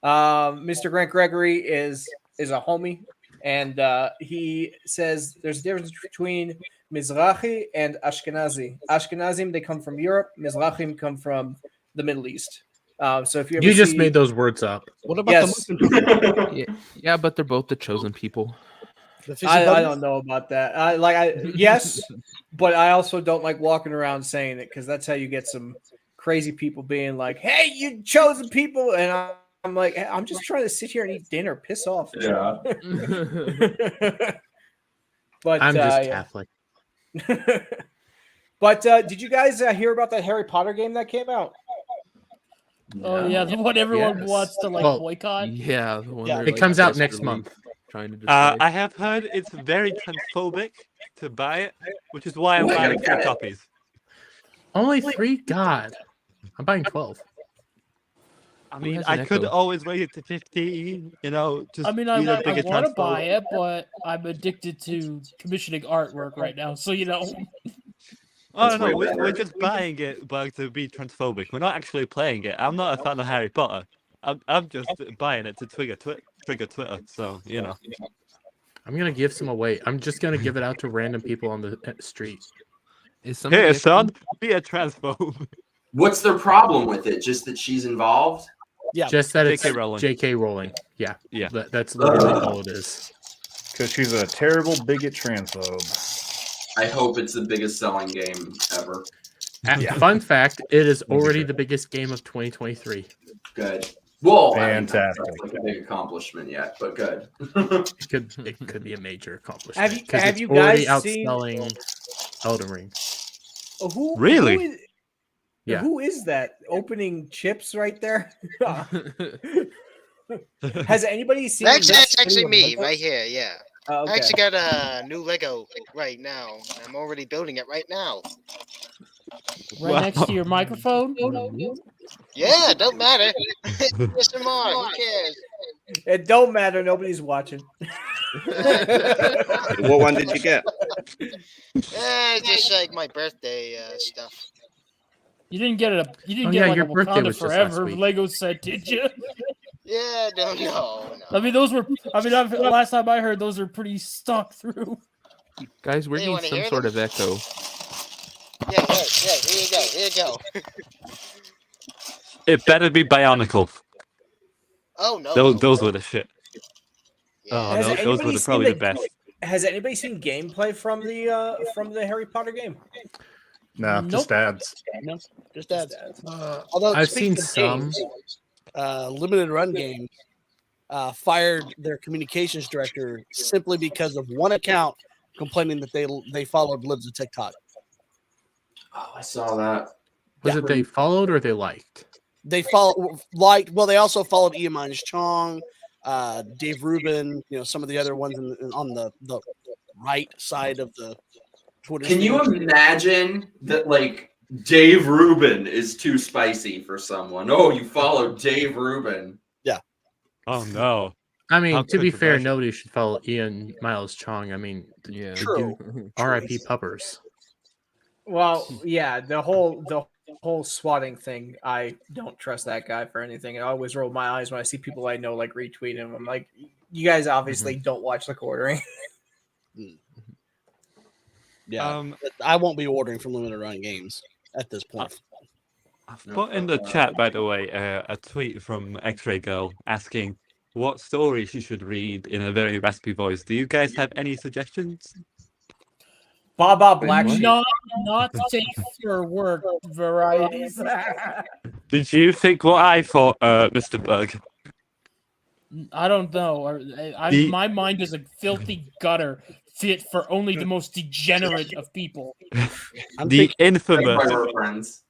Mr. Grant Gregory is a homie, and he says there's a difference between Mizrahi and Ashkenazi. Ashkenazim, they come from Europe. Mizrahim come from the Middle East. So if you just made those words up. What about Yes. the Muslim? Yeah, but they're both the chosen people. I don't know about that. Yes, but I also don't like walking around saying it because that's how you get some crazy people being like, "Hey, you chosen people," and I'm like, I'm just trying to sit here and eat dinner. Piss off. Yeah. But I'm just yeah. Catholic. But did you guys hear about that Harry Potter game that came out? Oh yeah, the one everyone Yes. wants to like Well, boycott. Yeah, the one Yeah. they're, It like, comes out next desperately month. Trying to decide. I have heard it's very transphobic to buy it, which is why I'm Well, I buying gotta get 3 it. copies. Only 3? God, I'm buying 12. I Who mean, has an I could echo? always wait it to 15. Just I mean, be I the bigger want to transphobe. buy it, but I'm addicted to commissioning artwork right now. So Oh That's no, way we're better. just buying it, but to be transphobic. We're not actually playing it. I'm not a fan of Harry Potter. I'm just buying it to trigger Twitter. So I'm gonna give some away. I'm just gonna give it out to random people on the street. Is somebody Here, actually- son, be a transphobe. What's their problem with it? Just that she's involved? Yeah. Just that it's J.K. Rowling. J.K. Rowling. Yeah, Yeah. That's literally all it is. Because she's a terrible bigot transphobe. I hope it's the biggest selling game ever. Fun fact: it is already the biggest game of 2023. Good. Well, Fantastic. I mean, that's like a big accomplishment yet, but good. It could be a major accomplishment. Have you already guys seen outselling Elden Ring? who? Really? Who is, Yeah. Who is that opening chips right there? Has anybody seen? That's this actually video of me Lego? right here. Yeah. Oh, okay. I actually got a new Lego right now. I'm already building it right now. Right next to your microphone. Yeah, don't matter. SMR, who cares? It don't matter. Nobody's watching. What one did you get? Just like my birthday stuff. You didn't get it. You didn't Oh, get yeah, like your a birthday Wakanda was just last Forever week. Lego set, did you? Yeah, no. I mean, those were. I mean, last time I heard, those are pretty stuck through. Guys, we're Hey, you getting wanna some hear sort them? of echo. Yeah. Here you go. It better be Bionicle. Oh no. Those were the shit. Oh, Has no, those anybody were seen probably the best. Has anybody seen gameplay from the Harry Potter game? No, just ads. No, just ads. Uh, Although I've speaking seen of some. games, limited run games fired their communications director simply because of one account complaining that they followed libs of TikTok. Oh, I saw that. Was it they followed or they liked? They they also followed Ian Chong, Dave Rubin, some of the other ones on the right side of the Twitter. Can you imagine that, like, Dave Rubin is too spicy for someone? Oh, you follow Dave Rubin. Yeah. Oh, no. I mean, How to be fair, controversial. nobody should follow Ian Miles Chong. I mean, Yeah. R.I.P. Puppers. well, yeah, the whole swatting thing. I don't trust that guy for anything. I always roll my eyes when I see people I know like retweet him. I'm like, you guys obviously don't watch the quartering. Yeah, I won't be ordering from limited run games at this point. I've put in the chat, by the way, a tweet from X-Ray Girl asking what story she should read in a very raspy voice. Do you guys have any suggestions? Baba Black Sheep. Not safe for work varieties. Did you think what I thought, Mr. Bug? I don't know. My mind is a filthy gutter fit for only the most degenerate of people. The infamous friends.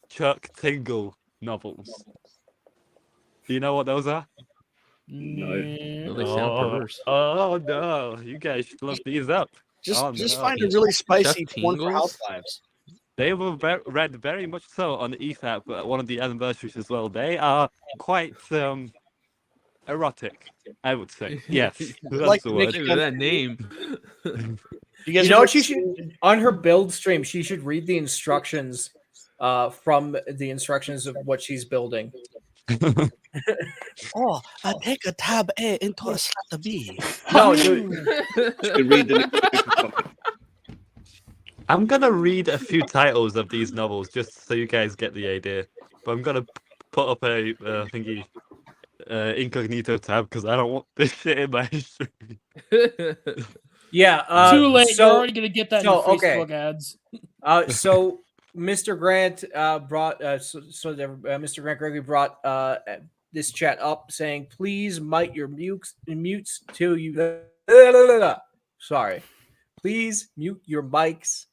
Chuck Tingle novels. Do you know what those are? No, they sound perverse. Oh no, you guys should look these up. Just find a really spicy one for Housewives. They were read very much so on the EFAP at one of the anniversaries as well. They are quite erotic, I would say. Yes, that's Like the word. Look at that name. You know what she should on her build stream? She should read the instructions from the instructions of what she's building. Oh, I take a tab A into a slot B. No, dude. Read the I'm gonna read a few titles of these novels just so you guys get the idea. But I'm gonna put up a thingy incognito tab because I don't want this shit in my history. Yeah. Too late. So, You're already gonna get that in your Facebook ads. So Mr. Grant brought Mr. Grant Gregory brought this chat up saying, please mute your mutes till you. Sorry, please mute your mics.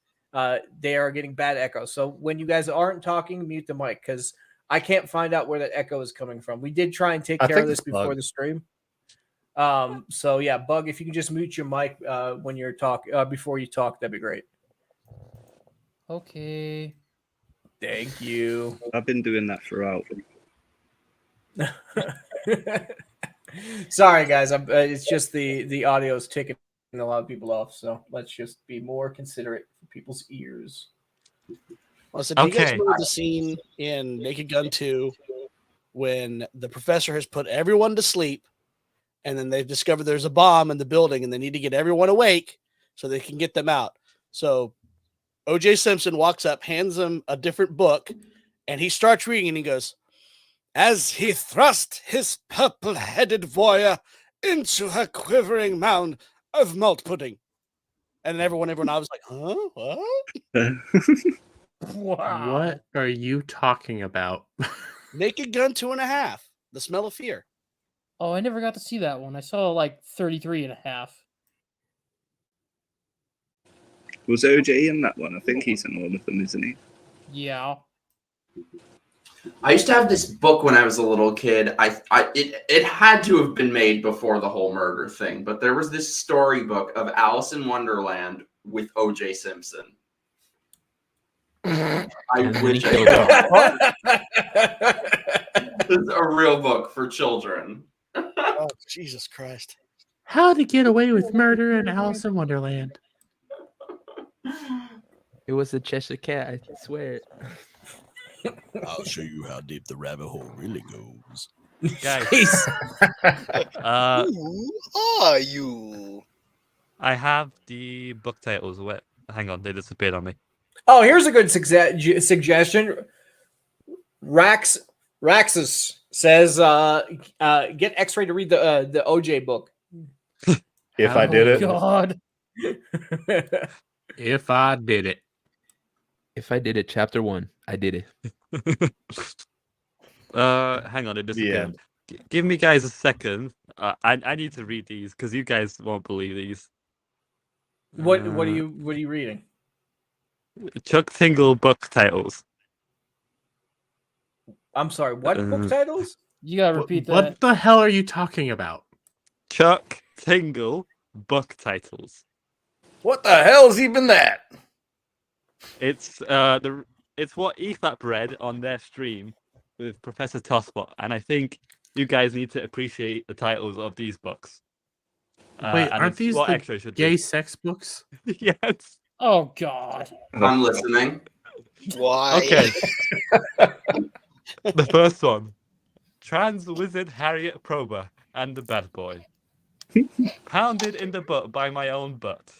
They are getting bad echo. So when you guys aren't talking, mute the mic because I can't find out where that echo is coming from. We did try and take care of this before the stream. So yeah, Bug, if you can just mute your mic when you're before you talk, that'd be great. Okay. Thank you. I've been doing that throughout. Sorry, guys. It's just the audio is ticking a lot of people off. So let's just be more considerate for people's ears. Well, so do you guys remember the scene in Naked Gun 2 when the professor has put everyone to sleep and then they've discovered there's a bomb in the building and they need to get everyone awake so they can get them out? So O.J. Simpson walks up, hands him a different book, and he starts reading and he goes, as he thrust his purple-headed warrior into her quivering mound, of malt pudding. And everyone I was like, huh? What? Wow. What are you talking about? Naked Gun 2.5. The Smell of Fear. Oh, I never got to see that one. I saw like 33.5. Was OJ in that one? I think he's in all of them, isn't he? Yeah. I used to have this book when I was a little kid. It had to have been made before the whole murder thing, but there was this storybook of Alice in Wonderland with O.J. Simpson. I wish It's a real book for children. Oh, Jesus Christ. How to Get Away with Murder in Alice in Wonderland. It was a Cheshire Cat, I swear. I'll show you how deep the rabbit hole really goes. Guys, Who are you? I have the book titles. Hang on, they disappeared on me. Oh, here's a good suggestion. Raxus says, get X-Ray to read the OJ book. If I did it. God. If I did it. If I did it, chapter 1, I did it. Hang on, it disappeared. Yeah. Give me guys a second. I need to read these because you guys won't believe these. What are you reading? Chuck Tingle book titles. I'm sorry, what book titles? You gotta repeat that. What the hell are you talking about? Chuck Tingle book titles. What the hell is even that? It's it's what EFAP read on their stream with Professor Tosspot, and I think you guys need to appreciate the titles of these books. Wait, aren't these the gay sex books? Yes. Oh God. I'm listening. Why? Okay. The first one. Trans Wizard Harriet Prober and the Bad Boy. Pounded in the butt by my own butt.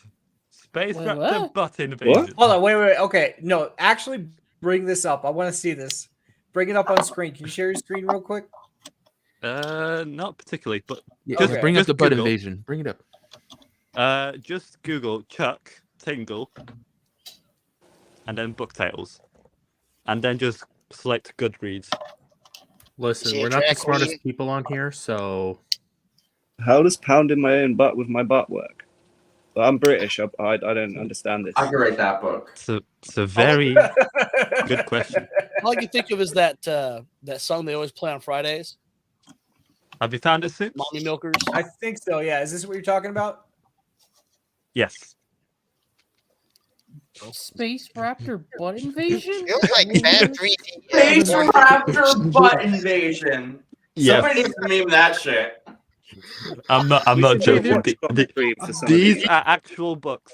Space Wait, Raptor what? butt invasion. Hold on, wait. Okay, no, actually, bring this up. I want to see this. Bring it up on screen. Can you share your screen real quick? Not particularly, but Yeah, just bring up the butt Google. invasion. Bring it up. Just Google Chuck Tingle, and then book titles, and then just select Goodreads. Listen, we're not the smartest people on here, so How does pounding my own butt with my butt work? I'm British. I don't understand this. I can write that book. It's a very good question. All I can think of is that that song they always play on Fridays. Have you found it, Sips? Mommy Milkers. I think so. Yeah. Is this what you're talking about? Yes. Space Raptor butt invasion? Feels like bad 3D. Space Raptor butt invasion. Yes. Somebody needs to meme that shit. I'm not joking. These are actual books.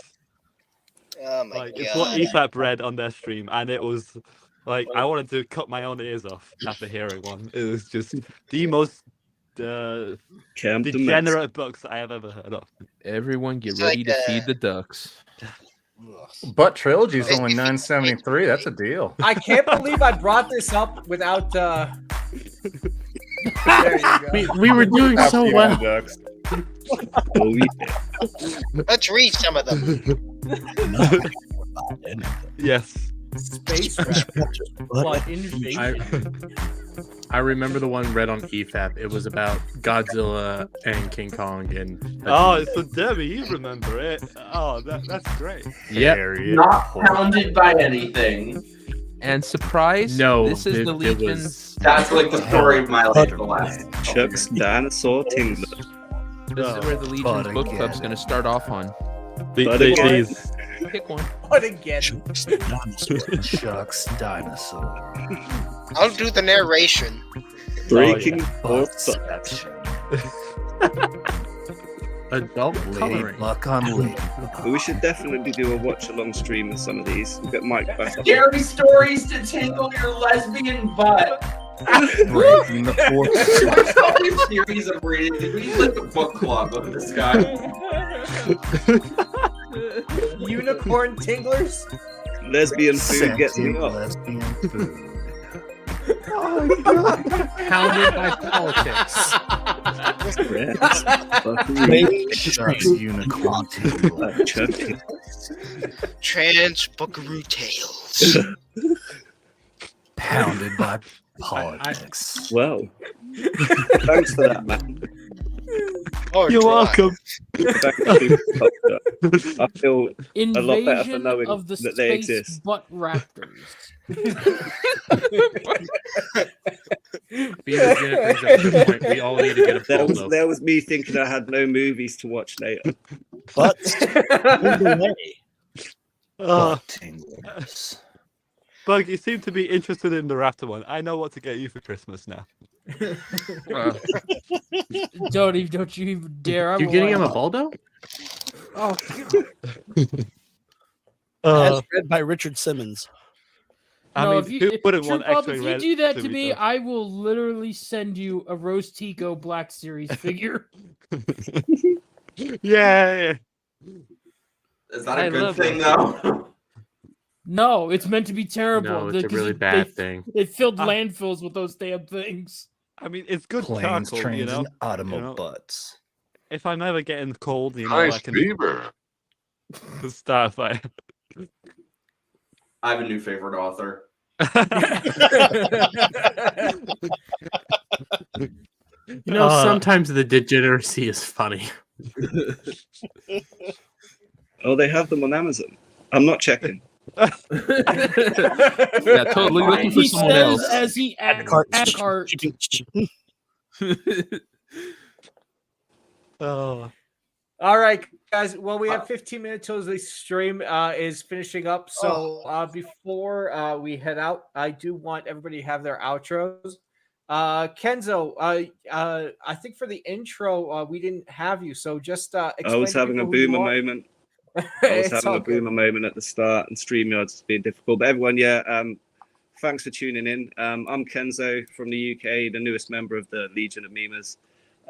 Oh my Like, God. it's what EFAP read on their stream, and it was like I wanted to cut my own ears off after hearing one. It was just the most degenerate books I have ever heard of. Everyone get It's ready like, to feed the ducks. Butt Trilogy is only $9.73. That's a deal. I can't believe I brought this up without. There you go. we were doing so well. Let's read some of them. Yes. Space Raptor butt invasion. I remember the one read on EFAP. It was about Godzilla and King Kong and. Oh, so Debbie, you remember it? Oh, that's great. Yep. Not pounded by anything. And surprise, No, this is the it was- Legion's. That's like the story of my life. The last. Chuck's dinosaur tingler. This is where the Legion's book club's going to start off on. These. Pick one. What again? Chuck's dinosaur. I'll do the narration. Breaking Adult coloring. Luck on lady. We should definitely do a watch along stream with some of these. We'll get Mike back up. Scary stories to tingle your lesbian butt. Breaking the fourth. There's so many series of reading. We need like a book club of this guy. Unicorn tinglers. Lesbian food gets me Scented up. lesbian food. Pounded by politics. Unicorn Trans Buckaroo Tales. Pounded by politics. Well, thanks for that, man. You're welcome. I feel a lot better for Invasion knowing of the that they space exist. butt raptors. Beaver Janet brings up a good point. We all need to get a photo. There was me thinking I had no movies to watch later. But Bug, you seem to be interested in the raptor one. I know what to get you for Christmas now. Don't you even dare! You getting him a Baldo? Oh, as read by Richard Simmons. No, if you if you do that to me, I will literally send you a Rose Tico Black Series figure. Yeah. Is that a good thing, though? No, it's meant to be terrible. No, it's a really bad thing. They filled landfills with those damn things. I mean, it's good Planes, charcoal, trains, you know? and automobiles. If I'm ever getting cold, you know, Nice I can beaver. start a fire. I have a new favorite author. You know, sometimes the degeneracy is funny. Oh, they have them on Amazon. I'm not checking. Yeah, totally looking for He someone says else. as he cart. Oh. All right, guys. Well, we have 15 minutes till the stream is finishing up. So before we head out, I do want everybody to have their outros. Kenzo, I think for the intro, we didn't have you. So just I explain was to having a people who you boomer are. moment. I was It's having all a boomer moment at the start, and StreamYard's been difficult. But everyone, thanks for tuning in. I'm Kenzo from the UK, the newest member of the Legion of Memers.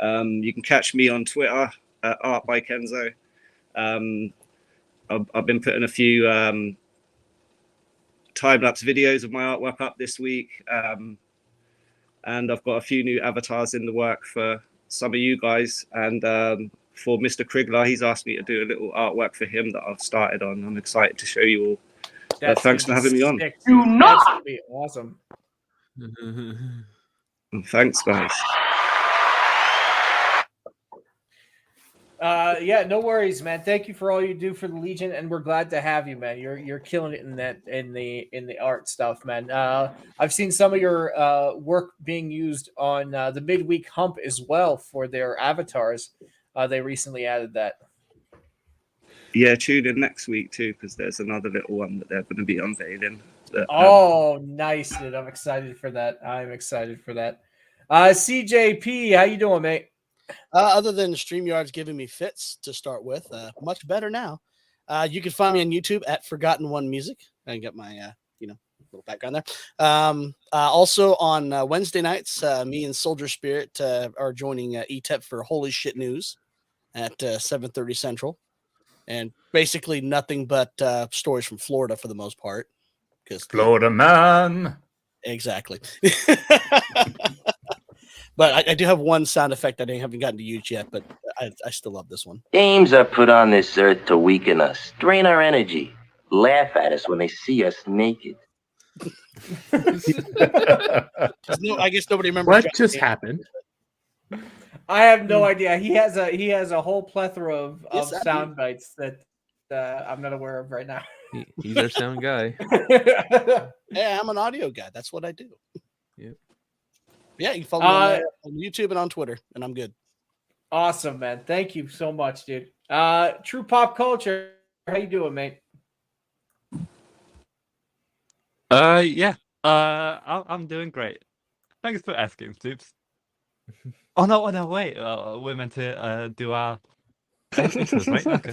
You can catch me on Twitter at Art by Kenzo. I've been putting a few time-lapse videos of my artwork up this week. And I've got a few new avatars in the work for some of you guys. And for Mr. Krigler, he's asked me to do a little artwork for him that I've started on. I'm excited to show you all. Thanks for having me on. That's gonna be awesome. Thanks, guys. Yeah, no worries, man. Thank you for all you do for the Legion, and we're glad to have you, man. You're killing it in the art stuff, man. I've seen some of your work being used on the midweek hump as well for their avatars. They recently added that. Yeah, tune in next week too, because there's another little one that they're going to be unveiling. Nice, dude. I'm excited for that. CJP, how you doing, mate? Other than StreamYard's giving me fits to start with, much better now. You can find me on YouTube at Forgotten One Music. I can get my little background there. Also on Wednesday nights, me and Soldier Spirit are joining ETEP for Holy Shit News at 7:30 Central, and basically nothing but stories from Florida for the most part. Because Florida man. Exactly. But I do have one sound effect that I haven't gotten to use yet, but I still love this one. Games are put on this earth to weaken us, drain our energy, laugh at us when they see us naked. I guess nobody remembers What John just Cena. happened? I have no idea. He has a whole plethora of Yes, I sound bites that I'm not aware of right now. He's our sound guy. Yeah, I'm an audio guy. That's what I do. Yep. Yeah, you can follow me on YouTube and on Twitter, and I'm good. Awesome, man. Thank you so much, dude. True Pop Culture, how you doing, mate? Yeah. I'm doing great. Thanks for asking, Stoops. Oh no, wait. We're meant to do our intros, right? Okay.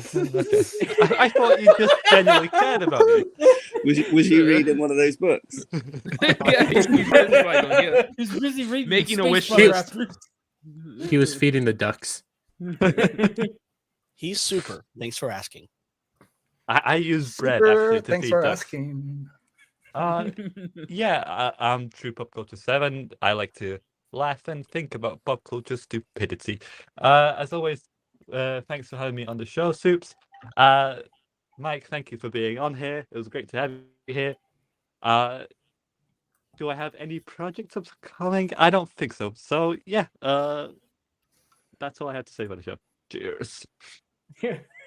I thought you just genuinely cared about me. Was you reading one of those books? Yeah, he's busy reading making a Space wish Butter list. Raptors. He was feeding the ducks. He's super. Thanks for asking. I use bread Super, actually to thanks feed for ducks. asking. Yeah, I'm True Pop Culture 7. I like to laugh, and think about pop culture stupidity. As always, thanks for having me on the show, Soups. Mike, thank you for being on here. It was great to have you here. Do I have any projects upcoming? I don't think so. So yeah, that's all I had to say about the show. Cheers.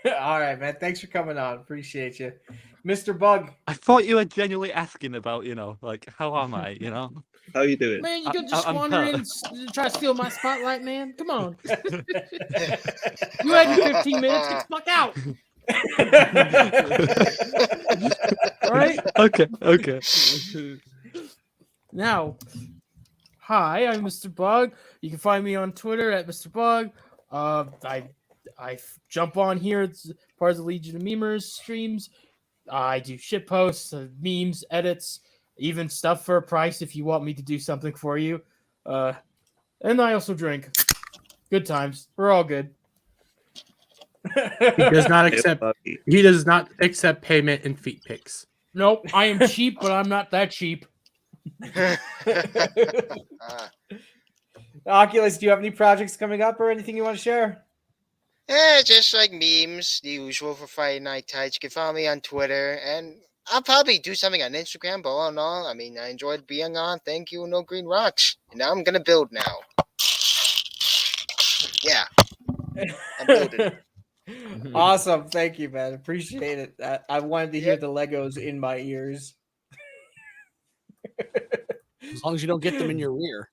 All right, man. Thanks for coming on. Appreciate you, Mr. Bug. I thought you were genuinely asking about, like, how am I? How you doing? Man, you could just I'm wander hurt. in and try to steal my spotlight, man. Come on. You had your 15 minutes. Get the fuck out. All right. Okay. Now, hi, I'm Mr. Bug. You can find me on Twitter at Mr. Bug. I jump on here. It's part of the Legion of Memers streams. I do shit posts, memes, edits, even stuff for a price if you want me to do something for you. And I also drink. Good times. We're all good. He does not accept payment in feet pics. Nope, I am cheap, but I'm not that cheap. Oculus, do you have any projects coming up or anything you want to share? Yeah, just like memes, the usual for Friday Night Tights. You can follow me on Twitter, and I'll probably do something on Instagram, but all in all, I mean, I enjoyed being on. Thank you, No Green Rocks. And now I'm going to build now. Yeah. I'm building. Awesome. Thank you, man. Appreciate it. I wanted to hear the Legos in my ears. As long as you don't get them in your rear.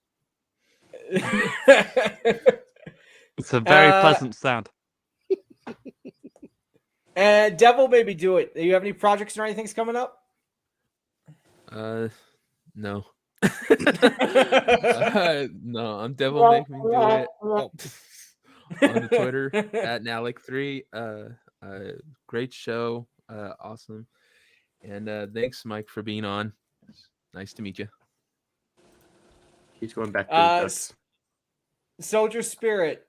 It's a very pleasant sound. And Devil, maybe do it. Do you have any projects or anything's coming up? No. No, I'm Devil Make Me Do It. Oh. On the Twitter at Nalik3. Great show. Awesome. And thanks, Mike, for being on. Nice to meet you. He's going back to Soldier Spirit.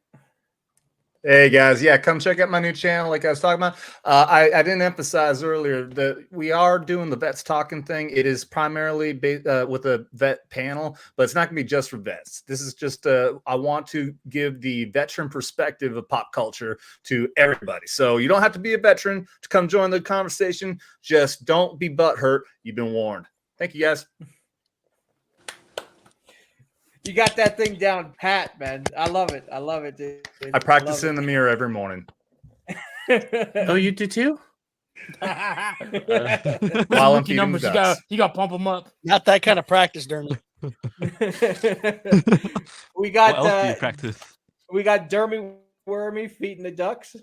Hey guys, yeah, come check out my new channel. Like I was talking about, I didn't emphasize earlier that we are doing the vets talking thing. It is primarily with a vet panel, but it's not going to be just for vets. This is just I want to give the veteran perspective of pop culture to everybody. So you don't have to be a veteran to come join the conversation. Just don't be butthurt. You've been warned. Thank you, guys. You got that thing down pat, man. I love it. I love it, dude. I practice in the mirror every morning. Oh, you do too? While I'm feeding numbers, ducks. you got to pump them up. Not that kind of practice, Dermy. We got What else do you practice? We got Dermy Wormy feeding the ducks.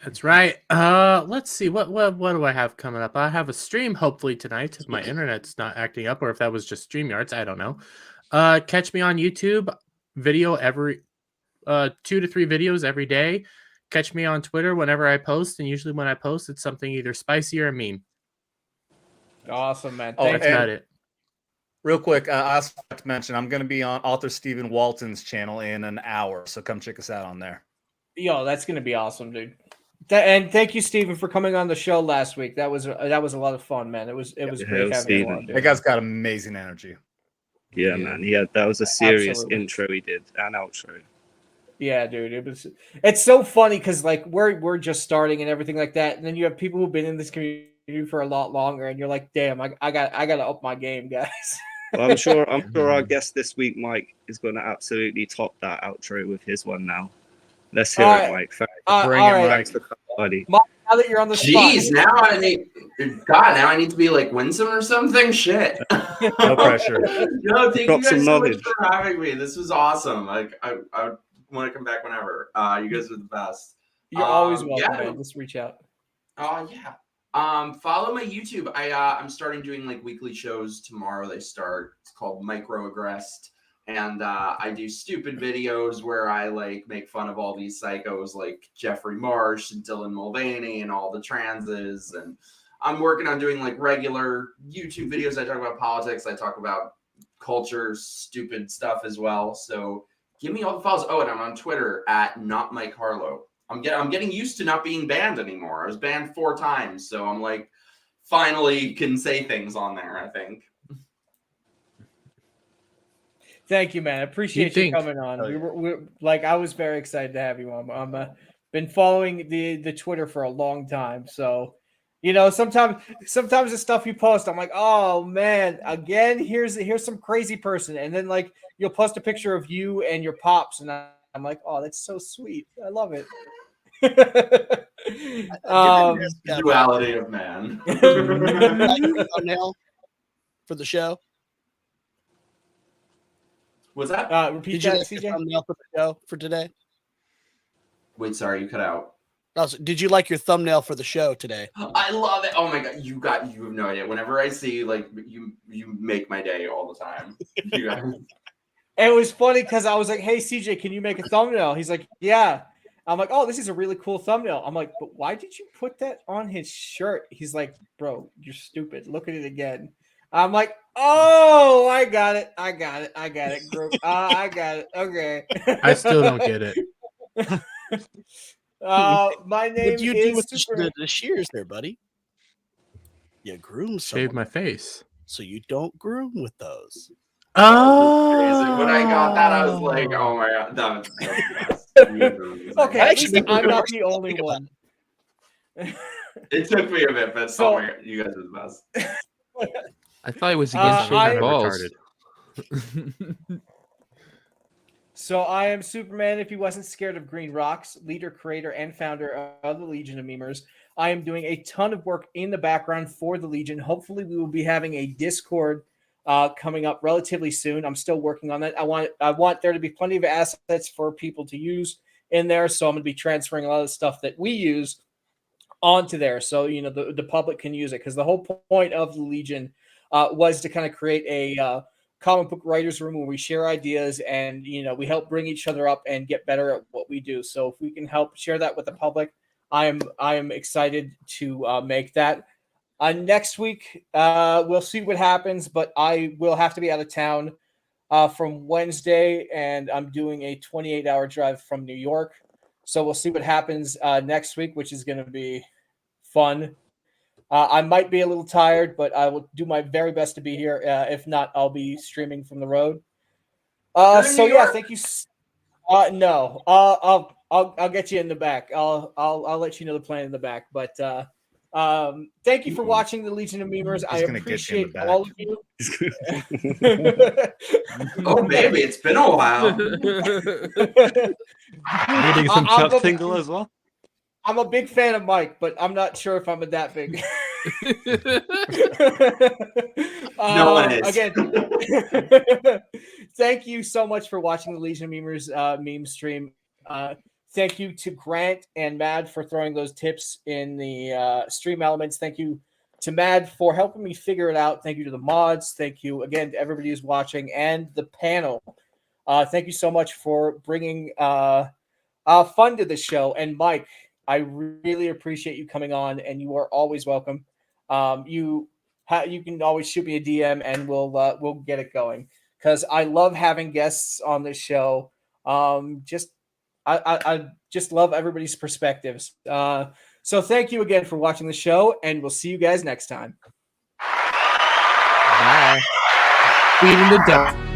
That's right. Let's see. What do I have coming up? I have a stream hopefully tonight if my internet's not acting up, or if that was just StreamYards. I don't know. Catch me on YouTube. Video every 2 to 3 videos every day. Catch me on Twitter whenever I post, and usually when I post, it's something either spicy or a meme. Awesome, man. That's about it. Real quick, I also have to mention I'm going to be on author Stephen Walton's channel in an hour, so come check us out on there. Yo, that's gonna be awesome, dude. And thank you, Stephen, for coming on the show last week. That was a lot of fun, man. It was great having you on. That guy's got amazing energy. Yeah, man. Yeah, that was a serious Absolutely. intro he did and outro. Yeah, dude. It's so funny because like we're just starting and everything like that, and then you have people who've been in this community for a lot longer, and you're like, damn, I gotta up my game, guys. Well, I'm sure our guest this week, Mike, is going to absolutely top that outro with his one now. Let's hear it, Mike. Bring it, Mike. Thanks for coming, buddy. Mike, now that you're on the Jeez, spot. now I need to be like winsome or something. Shit. No pressure. No, thank Drop you some guys so much knowledge. for having me. This was awesome. Like I want to come back whenever. You guys are the best. You're always welcome, yeah. man. Just reach out. Oh yeah. Follow my YouTube. I'm starting doing like weekly shows tomorrow. They start. It's called Microaggressed. And I do stupid videos where I like make fun of all these psychos like Jeffrey Marsh and Dylan Mulvaney and all the transes. And I'm working on doing like regular YouTube videos. I talk about politics. I talk about culture, stupid stuff as well. So give me all the follows. Oh, and I'm on Twitter at not mikeharlow. I'm getting used to not being banned anymore. I was banned 4 times. So I'm like finally can say things on there, I think. Thank you, man. I appreciate you think- coming on. We're like, I was very excited to have you on. I'm been following the Twitter for a long time, so you know, sometimes the stuff you post, I'm like, oh man, again, here's some crazy person, and then like you'll post a picture of you and your pops, and I'm like, oh, that's so sweet. I love it. Duality of man. Thumbnail for the show. Was that? Repeat Did you that, like your CJ? thumbnail for the show for today? Wait, sorry, you cut out. Did you like your thumbnail for the show today? I love it. Oh my god, you have no idea. Whenever I see like you make my day all the time. You guys. It was funny because I was like, hey CJ, can you make a thumbnail? He's like, yeah. I'm like, oh, this is a really cool thumbnail. I'm like, but why did you put that on his shirt? He's like, bro, you're stupid. Look at it again. I'm like, oh, I got it. Group. I got it. Okay. I still don't get it. My name What do you do with Super... the shears there, buddy? You groom someone. Shave my face. So you don't groom with those. Oh, When I got that, I was like, oh my god, that was okay, at least I'm not the only one. It took me a bit, but So- oh my god, you guys are the best. I thought it was against shaving balls. So I am Superman if he wasn't scared of green rocks, leader, creator, and founder of the Legion of Memers. I am doing a ton of work in the background for the Legion. Hopefully we will be having a Discord coming up relatively soon. I'm still working on that. I want there to be plenty of assets for people to use in there. So I'm going to be transferring a lot of the stuff that we use onto there. So, you know, the public can use it, because the whole point of the Legion was to kind of create a comic book writers room where we share ideas and, you know, we help bring each other up and get better at what we do. So if we can help share that with the public, I am excited to make that. Next week, we'll see what happens, but I will have to be out of town from Wednesday, and I'm doing a 28-hour drive from New York. So we'll see what happens next week, which is going to be fun. I might be a little tired, but I will do my very best to be here. If not, I'll be streaming from the road. So yeah, thank you. No, I'll get you in the back. I'll let you know the plan in the back. But thank you for watching the Legion of Memers. I appreciate all of you. Oh baby, it's been a while. Needing some Chuck Tingle as well. I'm a big fan of Mike, but I'm not sure if I'm that big. No one is. Again, thank you so much for watching the Legion of Memers meme stream. Thank you to Grant and Mad for throwing those tips in the stream elements. Thank you to Mad for helping me figure it out. Thank you to the mods. Thank you again to everybody who's watching and the panel. Thank you so much for bringing fun to the show. And Mike, I really appreciate you coming on, and you are always welcome. You can always shoot me a DM, and we'll get it going, because I love having guests on this show. I just love everybody's perspectives. So thank you again for watching the show, and we'll see you guys next time. Bye. Feeding the dog.